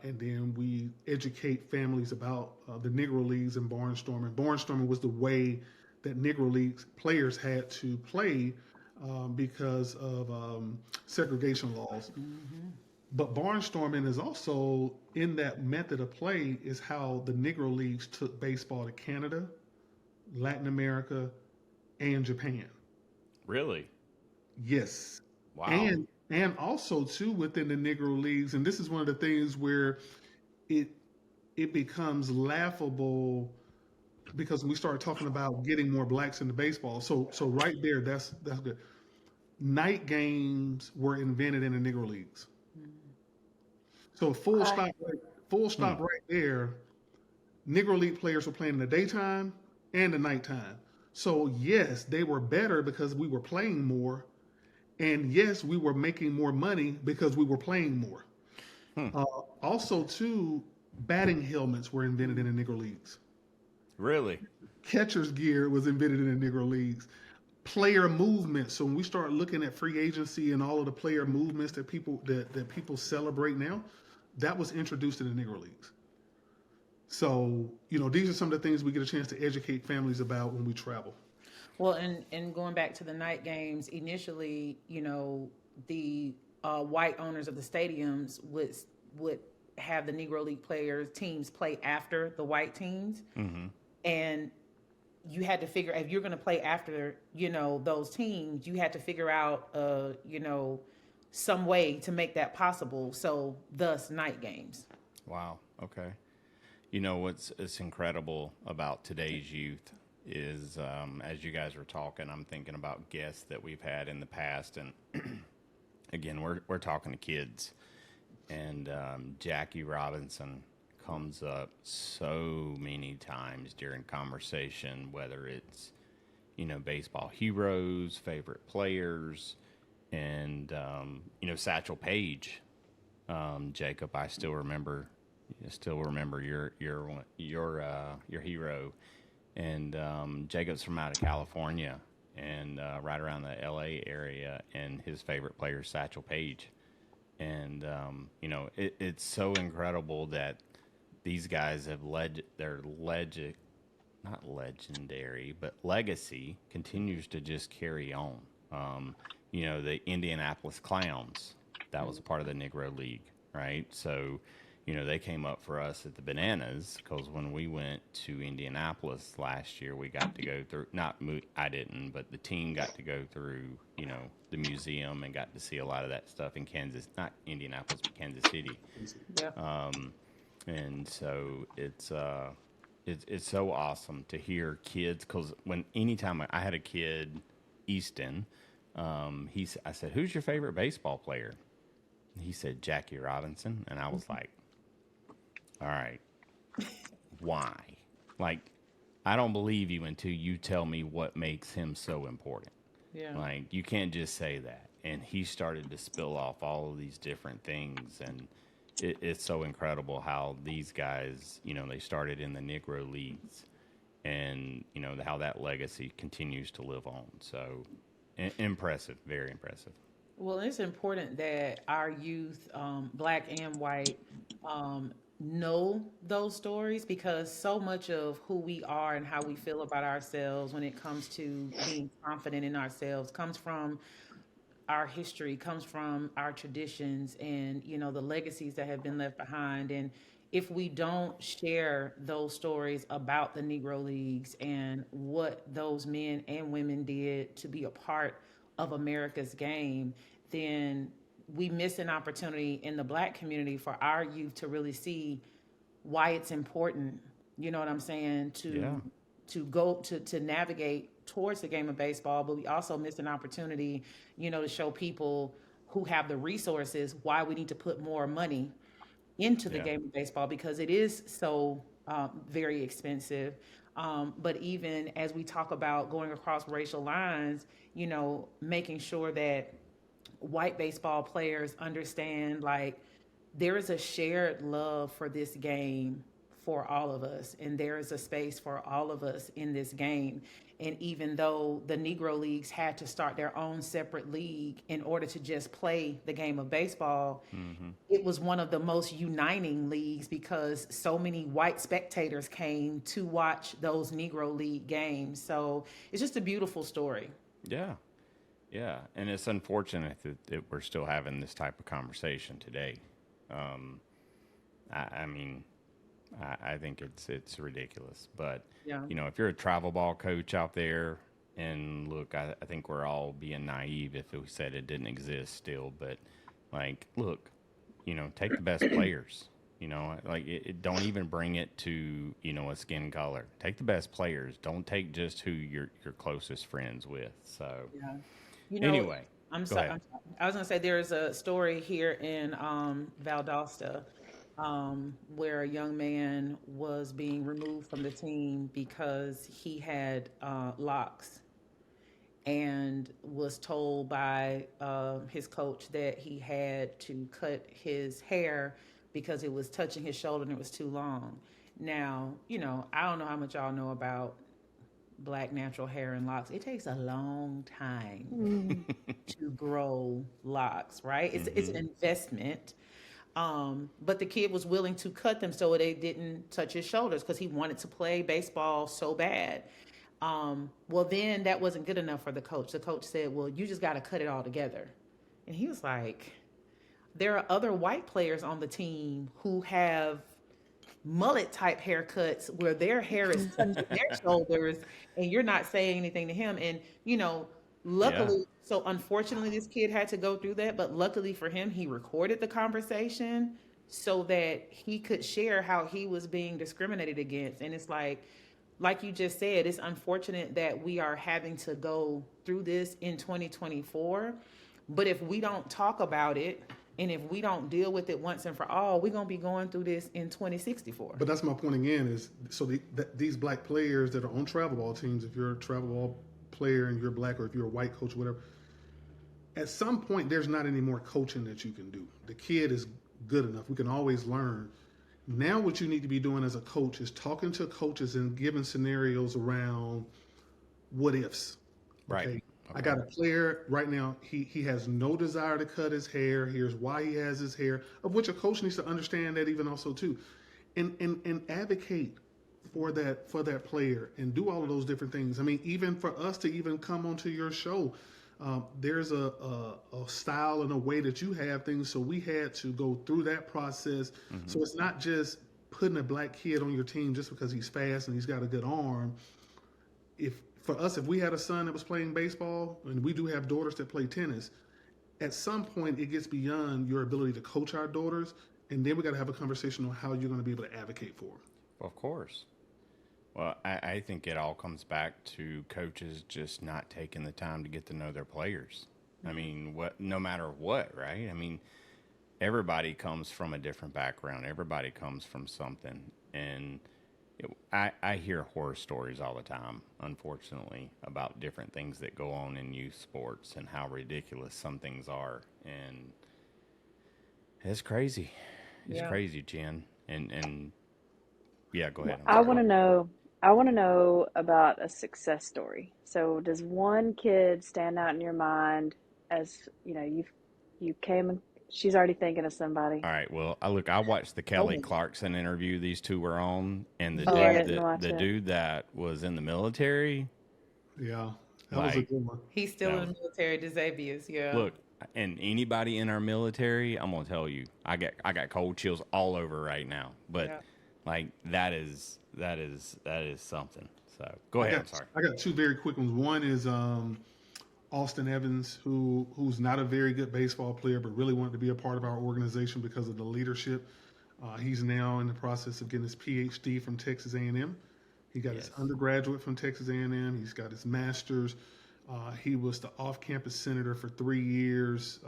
and then we educate families about the Negro Leagues and barnstorming. Barnstorming was the way that Negro Leagues players had to play because of segregation laws. But barnstorming is also, in that method of play, is how the Negro Leagues took baseball to Canada, Latin America, and Japan. Really? Yes. Wow. And also too within the Negro Leagues, and this is one of the things where it becomes laughable because we start talking about getting more blacks into baseball. So right there, that's good. Night games were invented in the Negro Leagues. So full stop right there. Negro League players were playing in the daytime and the nighttime. So yes, they were better because we were playing more, and yes, we were making more money because we were playing more. Also, too, batting helmets were invented in the Negro Leagues. Really? Catcher's gear was invented in the Negro Leagues. Player movement. So when we start looking at free agency and all of the player movements that people celebrate now, that was introduced in the Negro Leagues. So, these are some of the things we get a chance to educate families about when we travel. Well, and going back to the night games, initially, the white owners of the stadiums would have the Negro League teams play after the white teams. And you had to figure, if you're going to play after, those teams, you had to figure out, some way to make that possible. So thus night games. Wow. Okay. What's incredible about today's youth is, as you guys were talking, I'm thinking about guests that we've had in the past, and again, we're talking to kids, and Jackie Robinson comes up so many times during conversation, whether it's baseball heroes, favorite players, and Satchel Paige. Jacob, I still remember your hero, and Jacob's from out of California, and right around the LA area, and his favorite player is Satchel Paige. And it's so incredible that these guys have not legendary, but legacy continues to just carry on. The Indianapolis Clowns, that was a part of the Negro League, right? So, they came up for us at the Bananas because when we went to Indianapolis last year, we got to go through, I didn't, but the team got to go through, the museum and got to see a lot of that stuff in not Indianapolis, but Kansas City. Yeah. And so it's so awesome to hear kids, because anytime I had a kid, Easton, I said, "Who's your favorite baseball player?" He said, "Jackie Robinson," and I was like, "All right, why?" Like, I don't believe you until you tell me what makes him so important. Yeah. Like, you can't just say that. And he started to spill off all of these different things, and it's so incredible how these guys, they started in the Negro Leagues, and how that legacy continues to live on. So impressive, very impressive. Well, it's important that our youth, black and white, know those stories, because so much of who we are and how we feel about ourselves when it comes to being confident in ourselves comes from our history, comes from our traditions, and the legacies that have been left behind. And if we don't share those stories about the Negro Leagues and what those men and women did to be a part of America's game, then we miss an opportunity in the black community for our youth to really see why it's important. You know what I'm saying? Yeah. To go to navigate towards the game of baseball, but we also miss an opportunity, to show people who have the resources why we need to put more money into the Yeah. game of baseball, because it is so very expensive. But even as we talk about going across racial lines, making sure that white baseball players understand, like, there is a shared love for this game for all of us, and there is a space for all of us in this game. And even though the Negro Leagues had to start their own separate league in order to just play the game of baseball, it was one of the most uniting leagues because so many white spectators came to watch those Negro League games. So it's just a beautiful story. Yeah. Yeah. And it's unfortunate that we're still having this type of conversation today. I mean, I think it's ridiculous. But, Yeah. if you're a travel ball coach out there, and look, I think we're all being naive if we said it didn't exist still. But, like, look, take the best players. Like, don't even bring it to, a skin color. Take the best players. Don't take just who you're closest friends with. So, Yeah. anyway, I'm go sorry. ahead. I was going to say there's a story here in Valdosta, where a young man was being removed from the team because he had locks, and was told by his coach that he had to cut his hair because it was touching his shoulder and it was too long. Now, I don't know how much y'all know about black natural hair and locks. It takes a long time to grow locks, right? It's an investment. But the kid was willing to cut them so they didn't touch his shoulders because he wanted to play baseball so bad. Well, then that wasn't good enough for the coach. The coach said, "Well, you just got to cut it all together." And he was like, "There are other white players on the team who have mullet type haircuts where their hair is touching their shoulders, and you're not saying anything to him." And luckily, so unfortunately this kid had to go through that, but luckily for him, he recorded the conversation so that he could share how he was being discriminated against. And it's like you just said, it's unfortunate that we are having to go through this in 2024, but if we don't talk about it, and if we don't deal with it once and for all, we're going to be going through this in 2064. But that's my point again, is so these black players that are on travel ball teams, if you're a travel ball player and you're black, or if you're a white coach, whatever, at some point there's not any more coaching that you can do. The kid is good enough. We can always learn. Now what you need to be doing as a coach is talking to coaches and giving scenarios around what ifs. Right. Okay? I got a player right now, he has no desire to cut his hair. Here's why he has his hair, of which a coach needs to understand that even also too. And advocate for that player and do all of those different things. I mean, even for us to even come onto your show, there's a style and a way that you have things. So we had to go through that process. So it's not just putting a black kid on your team just because he's fast and he's got a good arm. If we had a son that was playing baseball, and we do have daughters that play tennis, at some point it gets beyond your ability to coach our daughters, and then we got to have a conversation on how you're going to be able to advocate for them. Of course. Well, I think it all comes back to coaches just not taking the time to get to know their players. I mean, no matter what, right? I mean, everybody comes from a different background. Everybody comes from something. And I hear horror stories all the time, unfortunately, about different things that go on in youth sports and how ridiculous some things are. And it's crazy. It's Yeah. crazy, Jen. And yeah, go ahead. I'm I sorry. want to know. I want to know about a success story. So, does one kid stand out in your mind as you came and she's already thinking of somebody? All right. Well, I watched the So Kelly many. Clarkson interview these two were on, and the Oh, I dude Yes. didn't watch the it. dude that was in the military, Yeah, that was a like good one. He's still that in was the military, Xavier's. Yeah. look, and anybody in our military, I'm gonna tell you, I got cold chills all over right now. But Yeah. like that is something. So go I ahead. got I'm sorry. I got two very quick ones. One is Austin Evans, who's not a very good baseball player, but really wanted to be a part of our organization because of the leadership. He's now in the process of getting his PhD from Texas A&M. He got his Yes. undergraduate from Texas A&M. He's got his master's. He was the off-campus senator for 3 years,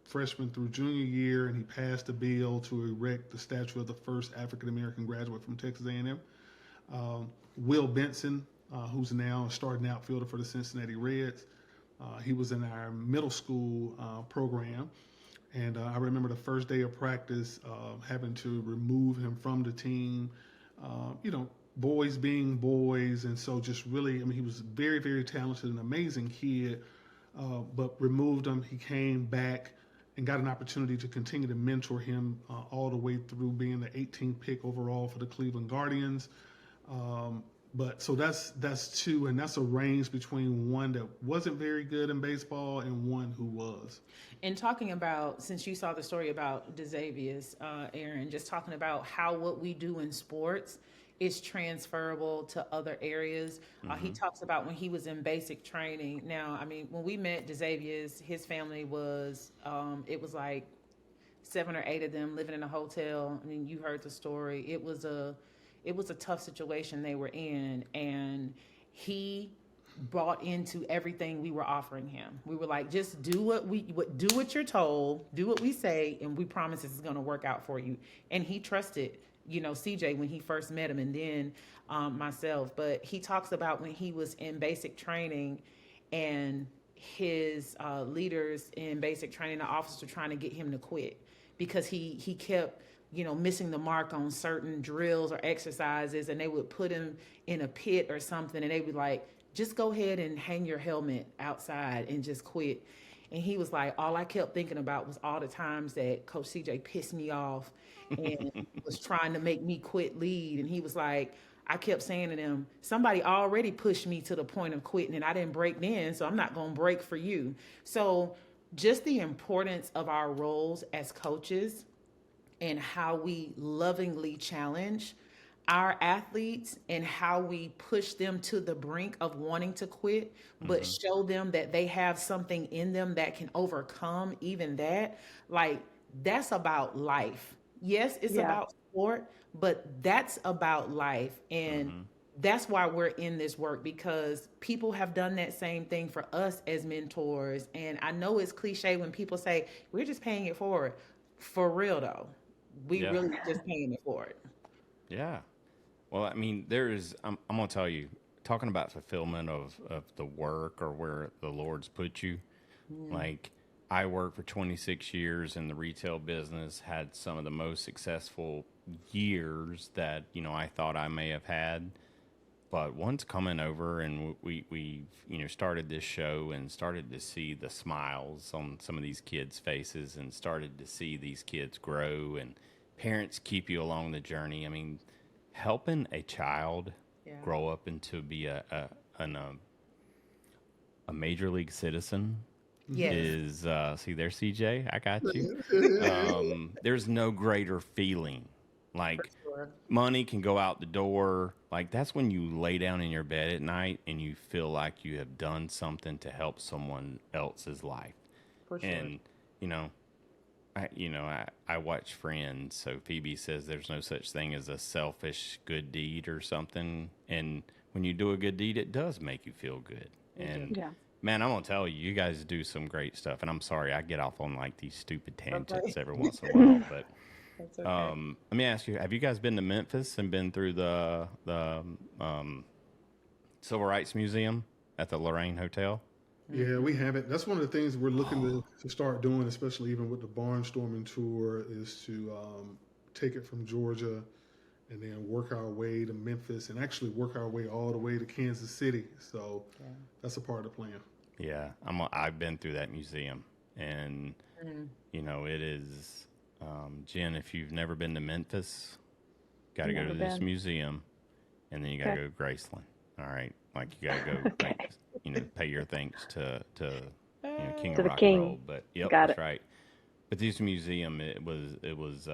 freshman through junior year, and he passed a bill to erect the statue of the first African-American graduate from Texas A&M. Will Benson, who's now a starting outfielder for the Cincinnati Reds. He was in our middle school program, and I remember the first day of practice having to remove him from the team. Boys being boys, and so just really, I mean, he was very, very talented, an amazing kid, but removed him. He came back and got an opportunity to continue to mentor him all the way through being the 18th pick overall for the Cleveland Guardians. But so that's two, and that's a range between one that wasn't very good in baseball and one who was. And talking about, since you saw the story about Xavier's, Aaron, just talking about how what we do in sports is transferable to other areas. He talks about when he was in basic training. Now, I mean, when we met Xavier's, his family was, it was like 7 or 8 of them living in a hotel. I mean, you heard the story. It was a tough situation they were in, and he bought into everything we were offering him. We were like, just do what you're told, do what we say, and we promise this is going to work out for you. And he trusted, CJ when he first met him, and then myself. But he talks about when he was in basic training, and his leaders in basic training, the officers were trying to get him to quit because he kept missing the mark on certain drills or exercises, and they would put him in a pit or something, and they would like, just go ahead and hang your helmet outside and just quit. And he was like, all I kept thinking about was all the times that Coach CJ pissed me off and was trying to make me quit lead. And he was like, I kept saying to them, somebody already pushed me to the point of quitting and I didn't break then, so I'm not going to break for you. So just the importance of our roles as coaches and how we lovingly challenge our athletes and how we push them to the brink of wanting to quit, but show them that they have something in them that can overcome even that. Like, that's about life. Yes, it's Yeah. about sport, but that's about life. And that's why we're in this work, because people have done that same thing for us as mentors. And I know it's cliche when people say, we're just paying it forward. For real, though, we Yeah. really just paying it forward. Yeah. Well, I mean, I'm going to tell you, talking about fulfillment of the work or where the Lord's put you, like, I worked for 26 years in the retail business, had some of the most successful years that, I thought I may have had. But once coming over and we started this show and started to see the smiles on some of these kids' faces and started to see these kids grow and parents keep you along the journey. I mean, helping a child grow up into be a major league citizen Yes. is see there, CJ, I got you. There's no greater feeling. Like, Sure. money can go out the door. Like, that's when you lay down in your bed at night and you feel like you have done something to help someone else's life. For sure. And I watch Friends, so Phoebe says there's no such thing as a selfish good deed or something. And when you do a good deed, it does make you feel good. And Yeah. man, I'm gonna tell you, you guys do some great stuff. And I'm sorry, I get off on like these stupid tangents every once in a while. But That's okay. let me ask you: have you guys been to Memphis and been through the Civil Rights Museum at the Lorraine Hotel? Yeah, we haven't. That's one of the things we're looking to start doing, especially even with the barnstorming tour, is to take it from Georgia and then work our way to Memphis and actually work our way all the way to Kansas City. So that's a part of the plan. Yeah, I've been through that museum, and it is, Jen. If you've never been to Memphis, got to go to this museum, and then you got to go to Graceland. All right, like you got to go, pay your thanks to King To of the Rock king. and Roll. But Got that's it. right. But this museum, it was.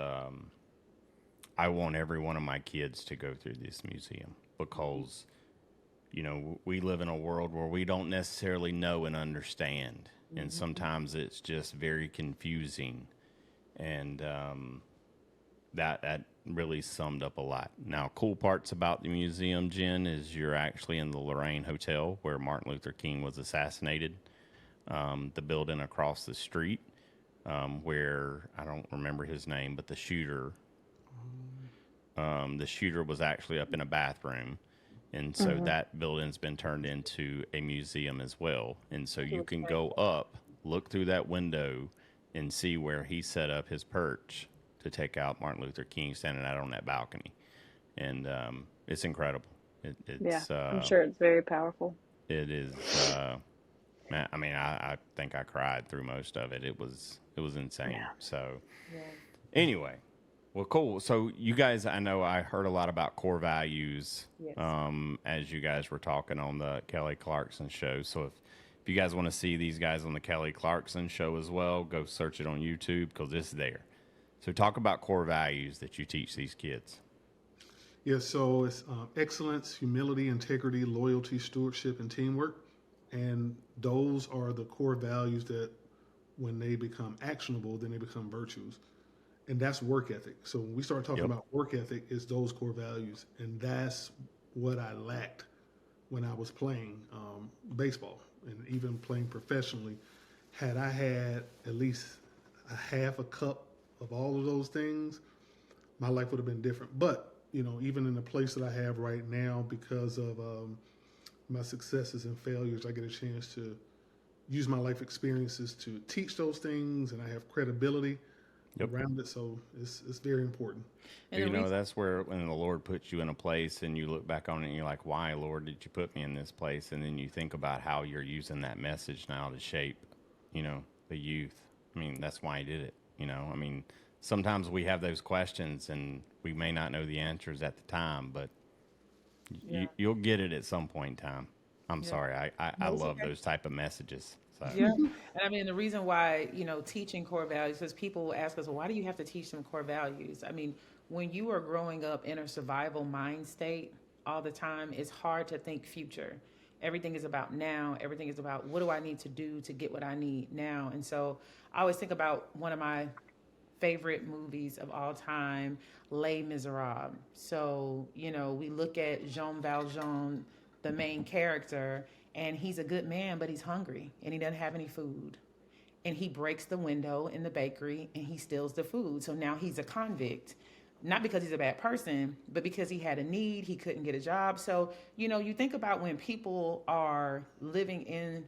I want every one of my kids to go through this museum because, we live in a world where we don't necessarily know and understand, and sometimes it's just very confusing, and that really summed up a lot. Now, cool parts about the museum, Jen, is you're actually in the Lorraine Hotel where Martin Luther King was assassinated. The building across the street, where I don't remember his name, but the shooter was actually up in a bathroom. And so that building's been turned into a museum as well. And so you can go up, look through that window, and see where he set up his perch to take out Martin Luther King standing out on that balcony. And it's incredible. It's I'm sure it's very powerful. it is. I think I cried through most of it. It was insane. Yeah. So anyway, well, cool. So you guys, I know I heard a lot about core values as you guys were talking on the Kelly Clarkson show. So if you guys want to see these guys on the Kelly Clarkson show as well, go search it on YouTube because it's there. So talk about core values that you teach these kids. Yeah, so it's excellence, humility, integrity, loyalty, stewardship, and teamwork. And those are the core values that when they become actionable, then they become virtues. And that's work ethic. So when we start talking about work ethic, it's those core values. And that's what I lacked when I was playing baseball and even playing professionally. Had I had at least a half a cup of all of those things, my life would have been different. But, even in the place that I have right now, because of my successes and failures, I get a chance to use my life experiences to teach those things, and I have credibility around it. So it's very important. And That's where when the Lord puts you in a place and you look back on it and you're like, why, Lord, did you put me in this place? And then you think about how you're using that message now to shape, the youth. That's why he did it. Sometimes we have those questions and we may not know the answers at the time, but you'll get it at some point in time. I'm sorry. I love those type of messages. So. Yeah. And the reason why, teaching core values, because people will ask us, well, why do you have to teach them core values? When you are growing up in a survival mind state all the time, it's hard to think future. Everything is about now. Everything is about what do I need to do to get what I need now. And so I always think about one of my favorite movies of all time, Les Miserables. So, we look at Jean Valjean, the main character, and he's a good man, but he's hungry and he doesn't have any food. And he breaks the window in the bakery and he steals the food. So now he's a convict, not because he's a bad person, but because he had a need, he couldn't get a job. So, you think about when people are living in,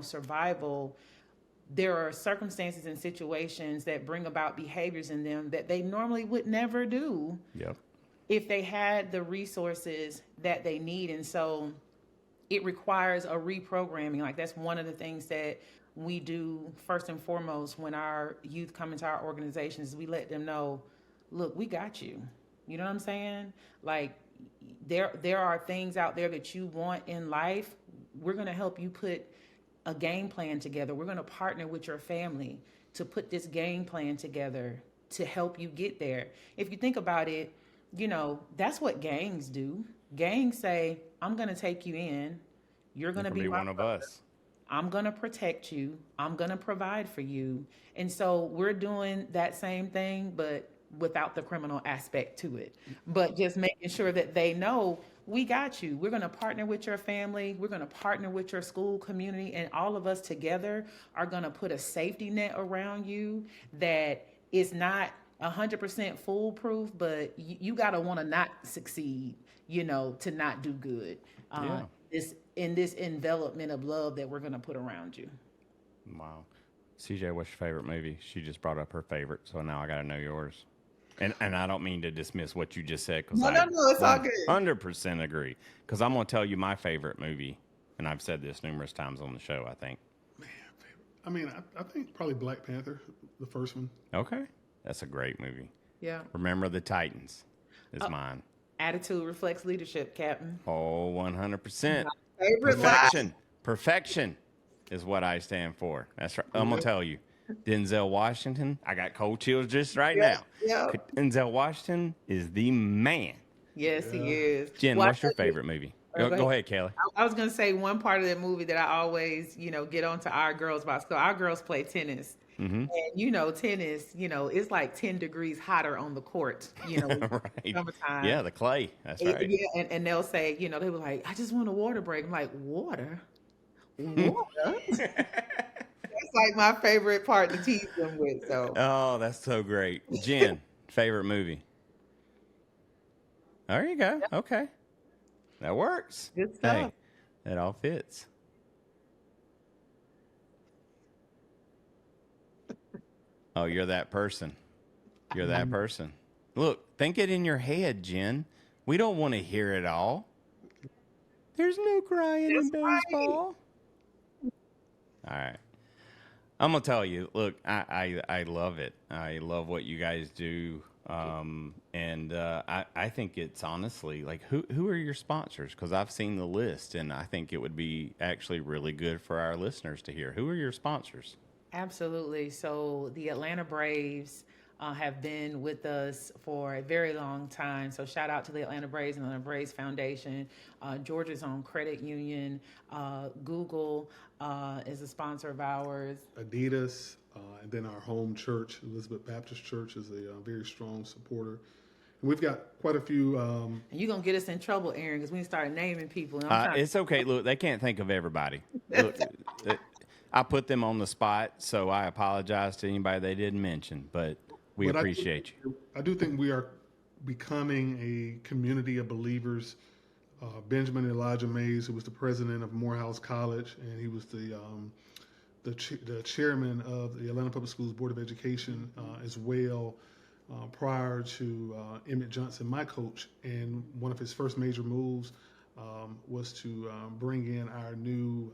survival, there are circumstances and situations that bring about behaviors in them that they normally would never do if they had the resources that they need. And so it requires a reprogramming. Like that's one of the things that we do first and foremost when our youth come into our organizations. We let them know, look, we got you. You know what I'm saying? Like there are things out there that you want in life. We're going to help you put a game plan together. We're going to partner with your family to put this game plan together to help you get there. If you think about it, that's what gangs do. Gangs say, I'm going to take you in. You're going to be one of us. I'm going to protect you. I'm going to provide for you. And so we're doing that same thing, but without the criminal aspect to it. But just making sure that they know we got you. We're going to partner with your family. We're going to partner with your school community. And all of us together are going to put a safety net around you that is not 100% foolproof, but you got to want to not succeed, to not do good. Yeah. In this envelopment of love that we're going to put around you. Wow. CJ, what's your favorite movie? She just brought up her favorite, so now I got to know yours. And I don't mean to dismiss what you just said, because No, it's all good. 100% agree. Because I'm going to tell you my favorite movie, and I've said this numerous times on the show, I think. Man, favorite. I mean, I think probably Black Panther, the first one. Okay. That's a great movie. Yeah. Remember the Titans is mine. Attitude reflects leadership, Captain. Oh, 100%. Favorite Perfection. Perfection is what I stand for. That's right. I'm going to tell you. Denzel Washington, I got cold chills just right now. Yeah. Denzel Washington is the man. Yes, he is. Jen, Well, what's your favorite movie? Go ahead, Kelly. I was going to say one part of that movie that I always, get onto our girls about. So our girls play tennis. Mm-hmm. And, tennis, it's like 10 degrees hotter on the court, Right. summertime. Yeah, the clay. That's right. Yeah, and they'll say, they were like, I just want a water break. I'm like, water? Water? That's like my favorite part to tease them with. So. Oh, that's so great. Jen, favorite movie? There you go. Yep. Okay. That works. Good stuff. Hey, that all fits. Oh, you're that person. You're that person. Look, think it in your head, Jen. We don't want to hear it all. There's no crying in baseball. All right. I'm going to tell you, look, I love it. I love what you guys do. And I think it's honestly, like, who are your sponsors? Because I've seen the list, and I think it would be actually really good for our listeners to hear. Who are your sponsors? Absolutely. So the Atlanta Braves have been with us for a very long time. So shout out to the Atlanta Braves and the Atlanta Braves Foundation, Georgia's Own Credit Union, Google is a sponsor of ours. Adidas, and then our home church, Elizabeth Baptist Church, is a very strong supporter. And we've got quite a few. And you're going to get us in trouble, Aaron, because we start naming people. It's okay. Look, they can't think of everybody. Look, I put them on the spot, so I apologize to anybody they didn't mention, but we appreciate you. I do think we are becoming a community of believers. Benjamin Elijah Mays, who was the president of Morehouse College, and he was the chairman of the Atlanta Public Schools Board of Education as well, prior to Emmett Johnson, my coach. And one of his first major moves was to bring in our new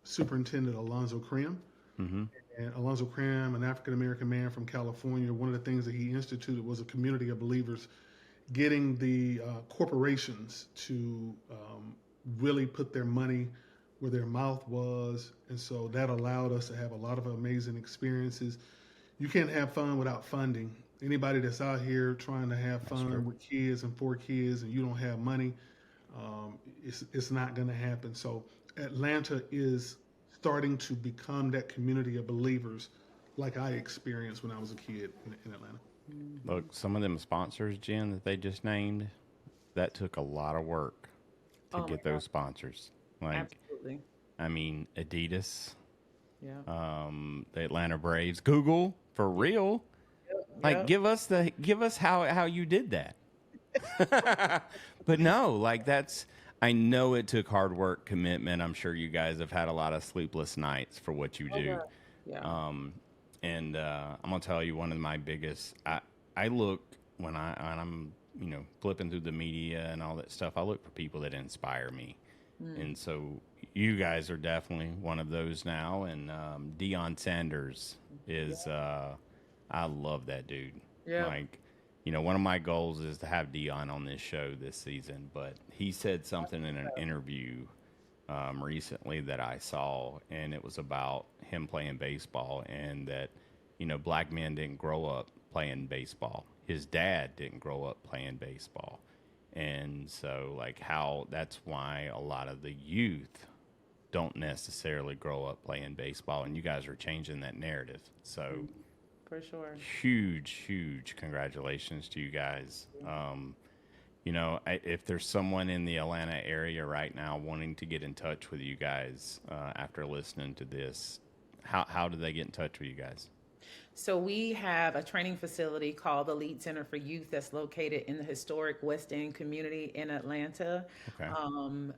superintendent, Alonzo Krim. Mm-hmm. And Alonzo Krim, an African-American man from California, one of the things that he instituted was a community of believers, getting the corporations to really put their money where their mouth was. And so that allowed us to have a lot of amazing experiences. You can't have fun without funding. Anybody that's out here trying to have fun with kids and for kids and you don't have money, it's not going to happen. So Atlanta is starting to become that community of believers like I experienced when I was a kid in Atlanta. Look, some of them sponsors, Jen, that they just named, that took a lot of work to get those sponsors. Like, absolutely. I mean, Adidas, Yeah. The Atlanta Braves, Google, for real. Like, give us how you did that. But no, like I know it took hard work, commitment. I'm sure you guys have had a lot of sleepless nights for what you do. Yeah. And I'm gonna tell you one of my biggest. I look when I'm flipping through the media and all that stuff. I look for people that inspire me, and so you guys are definitely one of those now. And Deion Sanders is. I love that dude. Yeah. Like, one of my goals is to have Deion on this show this season, but he said something in an interview recently that I saw, and it was about him playing baseball and that, black men didn't grow up playing baseball. His dad didn't grow up playing baseball. And so, like, how that's why a lot of the youth don't necessarily grow up playing baseball, and you guys are changing that narrative. So For sure. huge congratulations to you guys. If there's someone in the Atlanta area right now wanting to get in touch with you guys after listening to this, how do they get in touch with you guys? So we have a training facility called the Lead Center for Youth that's located in the historic West End community in Atlanta. Okay. Our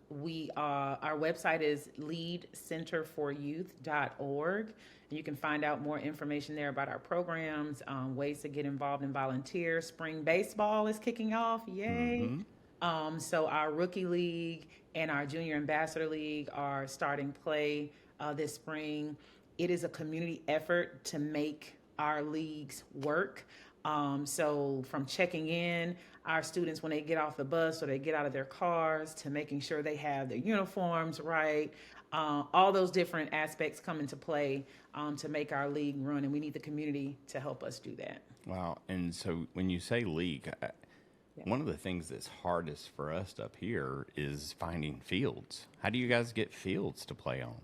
website is leadcenterforyouth.org. You can find out more information there about our programs, ways to get involved and volunteer. Spring baseball is kicking off. Yay. So our rookie league and our junior ambassador league are starting play this spring. It is a community effort to make our leagues work. So from checking in our students when they get off the bus or they get out of their cars to making sure they have their uniforms right. All those different aspects come into play to make our league run, and we need the community to help us do that. Wow. And so when you say league, one of the things that's hardest for us up here is finding fields. How do you guys get fields to play on?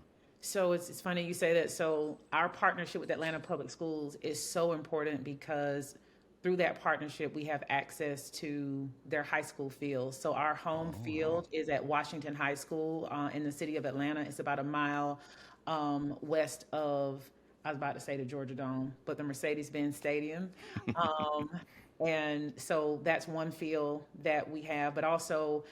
So it's funny you say that. So our partnership with Atlanta Public Schools is so important because through that partnership, we have access to their high school fields. So our home field is at Washington High School in the city of Atlanta. It's about a mile west of, I was about to say the Georgia Dome, but the Mercedes-Benz Stadium. And so that's one field that we have, but also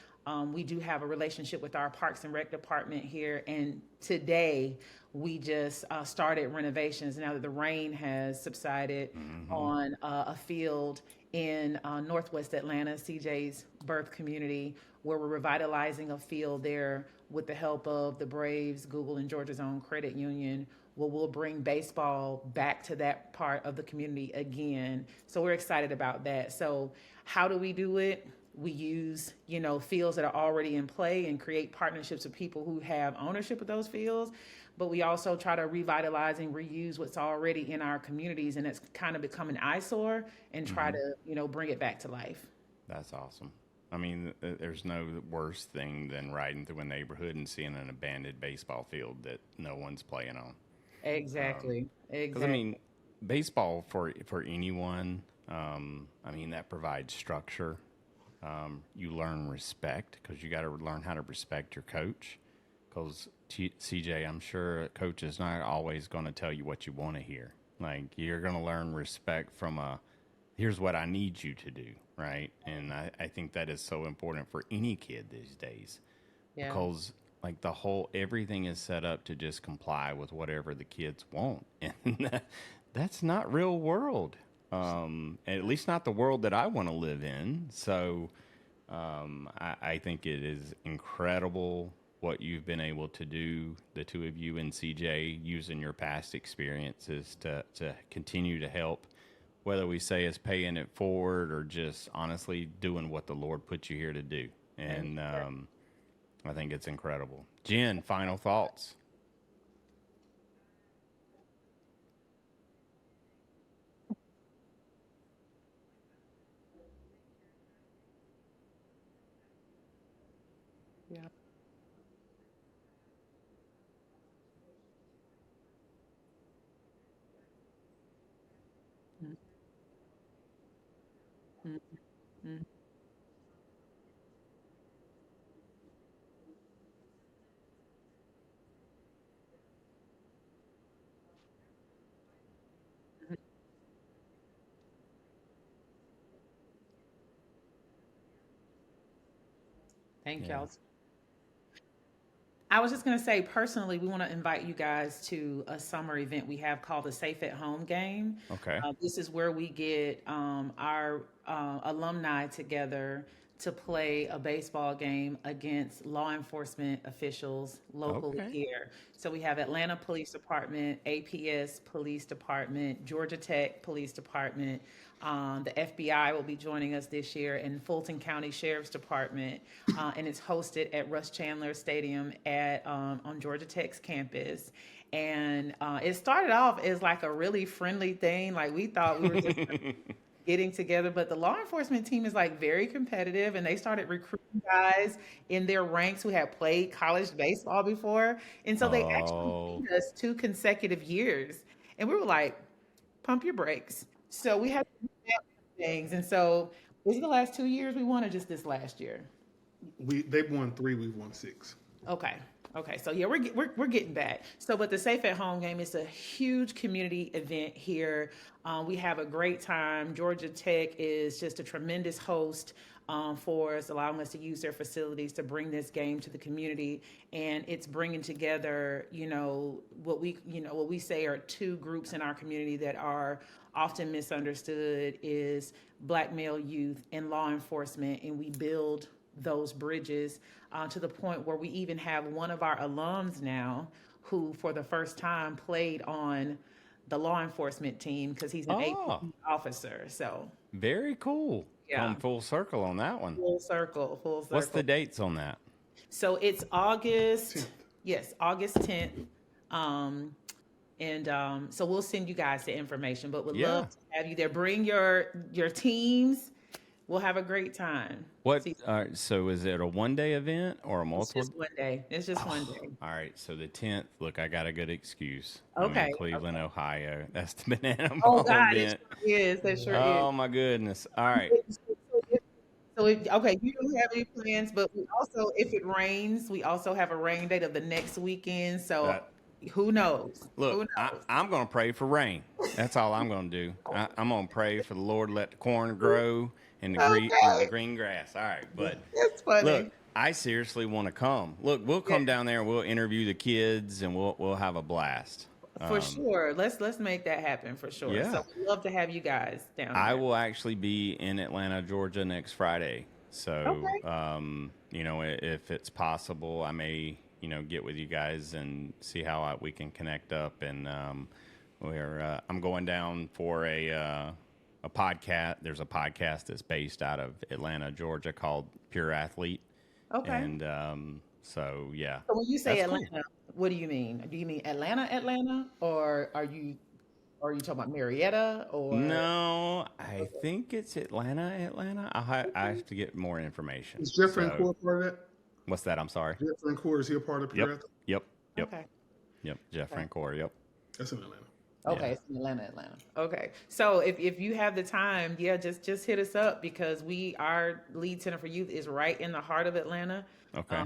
we do have a relationship with our Parks and Rec department here. And today we just started renovations now that the rain has subsided on a field in Northwest Atlanta, CJ's birth community, where we're revitalizing a field there with the help of the Braves, Google, and Georgia's Own Credit Union. Well, we'll bring baseball back to that part of the community again. So we're excited about that. So how do we do it? We use, fields that are already in play and create partnerships with people who have ownership of those fields. But we also try to revitalize and reuse what's already in our communities, and it's kind of become an eyesore, and try to, bring it back to life. That's awesome. I mean, there's no worse thing than riding through a neighborhood and seeing an abandoned baseball field that no one's playing on. Exactly. Because, I mean, baseball for anyone, that provides structure. You learn respect because you got to learn how to respect your coach. Because CJ, I'm sure a coach is not always going to tell you what you want to hear. Like, you're going to learn respect from here's what I need you to do, right? And I think that is so important for any kid these days. Yeah. Because like everything is set up to just comply with whatever the kids want. And that's not real world. At least not the world that I want to live in. So I think it is incredible what you've been able to do, the two of you and CJ, using your past experiences to continue to help, whether we say it's paying it forward or just honestly doing what the Lord put you here to do. And I think it's incredible. Jen, final thoughts? Yeah. Mm-hmm. Thank y'all. I was just going to say, personally, we want to invite you guys to a summer event we have called the Safe at Home Game. Okay. This is where we get our alumni together to play a baseball game against law enforcement officials locally here. So we have Atlanta Police Department, APS Police Department, Georgia Tech Police Department. The FBI will be joining us this year, and Fulton County Sheriff's Department, and it's hosted at Russ Chandler Stadium on Georgia Tech's campus. And it started off as like a really friendly thing. Like, we thought we were just getting together. But the law enforcement team is like very competitive, and they started recruiting guys in their ranks who had played college baseball before. And so they actually Oh, beat us 2 consecutive years. And we were like, pump your brakes. So we had to do that things. And so is it the last 2 years we won or just this last year? They've won 3, we've won 6. Okay. Okay. So yeah, we're getting back. So, but the Safe at Home game is a huge community event here. We have a great time. Georgia Tech is just a tremendous host for us, allowing us to use their facilities to bring this game to the community. And it's bringing together, what we say are two groups in our community that are often misunderstood is Black male youth and law enforcement, and we build those bridges to the point where we even have one of our alums now who for the first time played on the law enforcement team because he's an AP officer. So very cool. Yeah. Come full circle on that one. Full circle. What's the dates on that? So it's August 10th. Yes, August 10th. So we'll send you guys the information, but would love to have you there. Bring your teams. We'll have a great time. So is it a one-day event or a multiple? It's just one day. It's just one day. All right. So the 10th, look, I got a good excuse. Okay. I'm in Cleveland, Ohio. That's the banana Oh, ball God, event. it sure is. That sure is. Oh, my goodness. All right. Okay, you don't have any plans, but we also, if it rains, we also have a rain date of the next weekend. So who knows? Look, Who knows? I'm going to pray for rain. That's all I'm going to do. I'm going to pray for the Lord to let the corn grow and the green grass. All right. But That's funny. look, I seriously want to come. Look, we'll come down there and we'll interview the kids and we'll have a blast. For sure. Let's make that happen for sure. Yeah. So we'd love to have you guys down I there. will actually be in Atlanta, Georgia next Friday. So, if it's possible, I may, get with you guys and see how we can connect up. And I'm going down for a podcast. There's a podcast that's based out of Atlanta, Georgia called Pure Athlete. Okay. And so, yeah. So when you say That's Atlanta, cool. what do you mean? Do you mean Atlanta, or are you talking about Marietta or? No, I think it's Atlanta. I have to get more information. Is Jeffrey and Core part of that? What's that? I'm sorry. Jeffrey and Core, is he a part of Pure Athlete? Yep. Okay. Yep. Jeff Francoeur. Yep. That's in Atlanta. Okay, Yeah. it's in Atlanta. Okay, so if you have the time, just hit us up because our lead center for youth is right in the heart of Atlanta. Okay.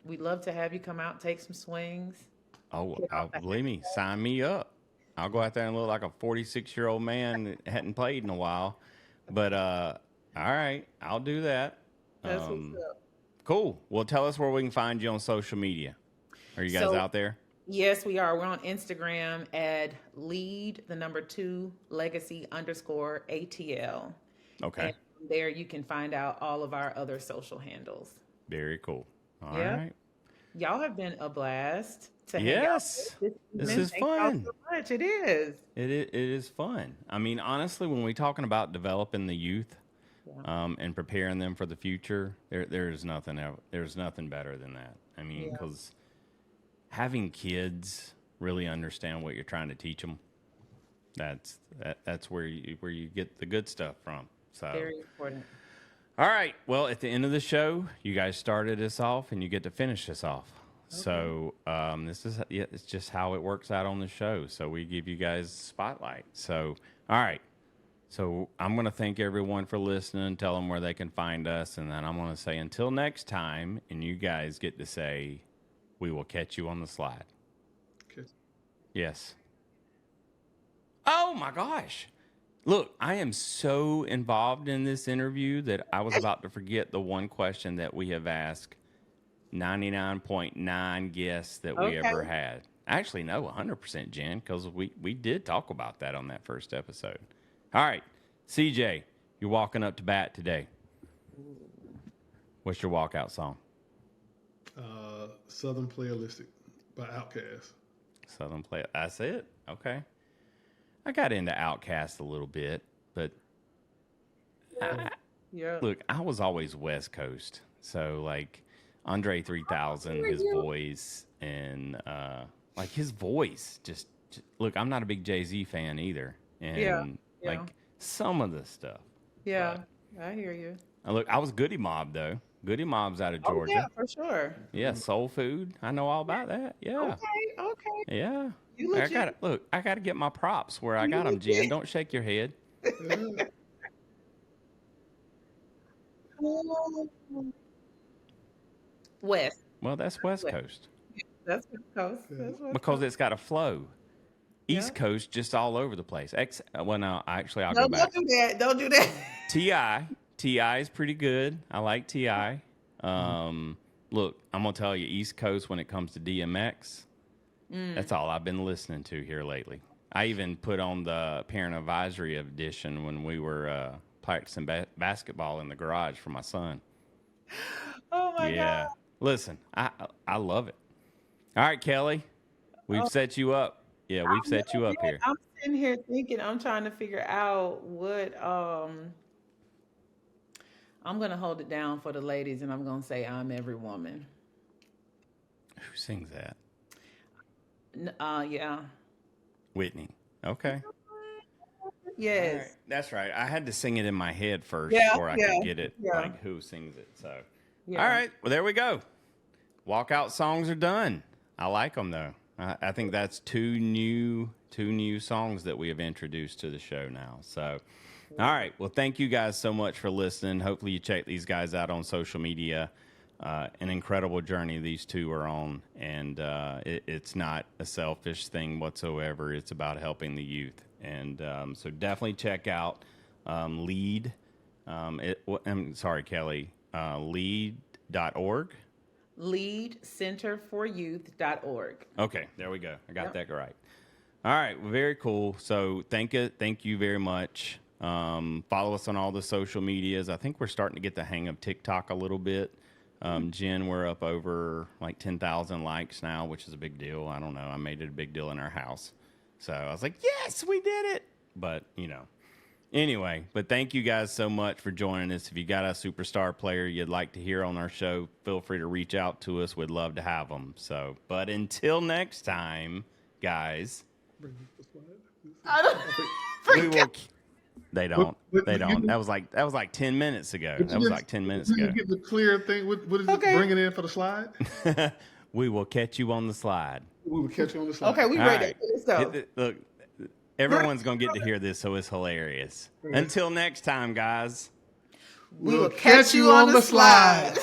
We'd love to have you come out, take some swings. Believe me, sign me up. I'll go out there and look like a 46-year-old man that hadn't played in a while. But all right, I'll do that. That's what's up. Cool. Well, tell us where we can find you on social media. Are you guys out there? Yes, we are. We're on Instagram at lead_legacy_ATL. Okay. And from there you can find out all of our other social handles. Very cool. All Yeah. right. Y'all have been a blast to hang Yes. out with This evening. is Thank y'all fun. so much. It is. It is fun. I mean, honestly, when we're talking about developing the youth and preparing them for the future, there's nothing better than that. I mean, because having kids really understand what you're trying to teach them, that's where you get the good stuff from. So Very important. all right. Well, at the end of the show, you guys started us off, and you get to finish us off. Okay. So it's just how it works out on the show. So we give you guys spotlight. So all right. So I'm going to thank everyone for listening. Tell them where they can find us, and then I'm going to say until next time, and you guys get to say, "We will catch you on the slide." Okay. Yes. Oh my gosh. Look, I am so involved in this interview that I was about to forget the one question that we have asked 99.9 guests that we ever had. Actually, no, 100%, Jen, because we did talk about that on that first episode. All right, CJ, you're walking up to bat today. What's your walkout song? Southern Playalistic by Outkast. Southern Play. That's it. Okay. I got into Outkast a little bit, but look, I was always West Coast. So like Andre 3000, his voice, and his voice just look, I'm not a big Jay-Z fan either. And like some of the stuff. Yeah, I hear you. Look, I was Goody Mob though. Goody Mob's out of Oh, Georgia. yeah, for sure. Yeah, soul food. I know all about that. Yeah. Okay. Yeah. You I legit. got to get my props where I got them, Jen. Don't shake your head. West. Well, that's West Coast That's West Coast. That's West because Coast. it's got a flow. Yeah. East Coast just all over the place. Well, no, actually, I'll No, go back. don't do that. Don't do that. Ti is pretty good. I like Ti. Look, I'm gonna tell you, East Coast when it comes to DMX, that's all I've been listening to here lately. I even put on the parent advisory edition when we were practicing basketball in the garage for my son. Oh my God. Listen, I love it. All right, Kelly, we've set you up. Yeah, we've set you up here. I'm sitting here thinking, I'm trying to figure out what I'm gonna hold it down for the ladies, and I'm gonna say I'm every woman. Who sings that? Yeah. Whitney. Okay. Yes. All right. That's right. I had to sing it in my head first Yeah, before I could get it, yeah. like who sings it. So, Yeah. all right. Well, there we go. Walkout songs are done. I like them though. I think that's two new songs that we have introduced to the show now. So, all right. Well, thank you guys so much for listening. Hopefully you check these guys out on social media. An incredible journey these two are on, and it's not a selfish thing whatsoever. It's about helping the youth, and so definitely check out Lead. I'm sorry, Kelly. Lead.org. leadcenterforyouth.org. Okay, there we go. I got that right. All right, well, very cool. So thank you very much. Follow us on all the social medias. I think we're starting to get the hang of TikTok a little bit. Jen, we're up over like 10,000 likes now, which is a big deal. I don't know. I made it a big deal in our house. So I was like, yes, we did it. But, anyway, but thank you guys so much for joining us. If you got a superstar player you'd like to hear on our show, feel free to reach out to us. We'd love to have them. So, but until next time, guys, we will. They don't. They don't. That was like 10 minutes ago. That was like 10 minutes ago. Get the clear thing. What is it? Bring it in for the slide. We will catch you on the slide. We will catch you on the slide. Okay, we All ready. right. Let's go. Look, everyone's gonna get to hear this, so it's hilarious. Until next time, guys. We will catch you on the slide.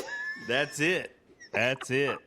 That's it. That's it.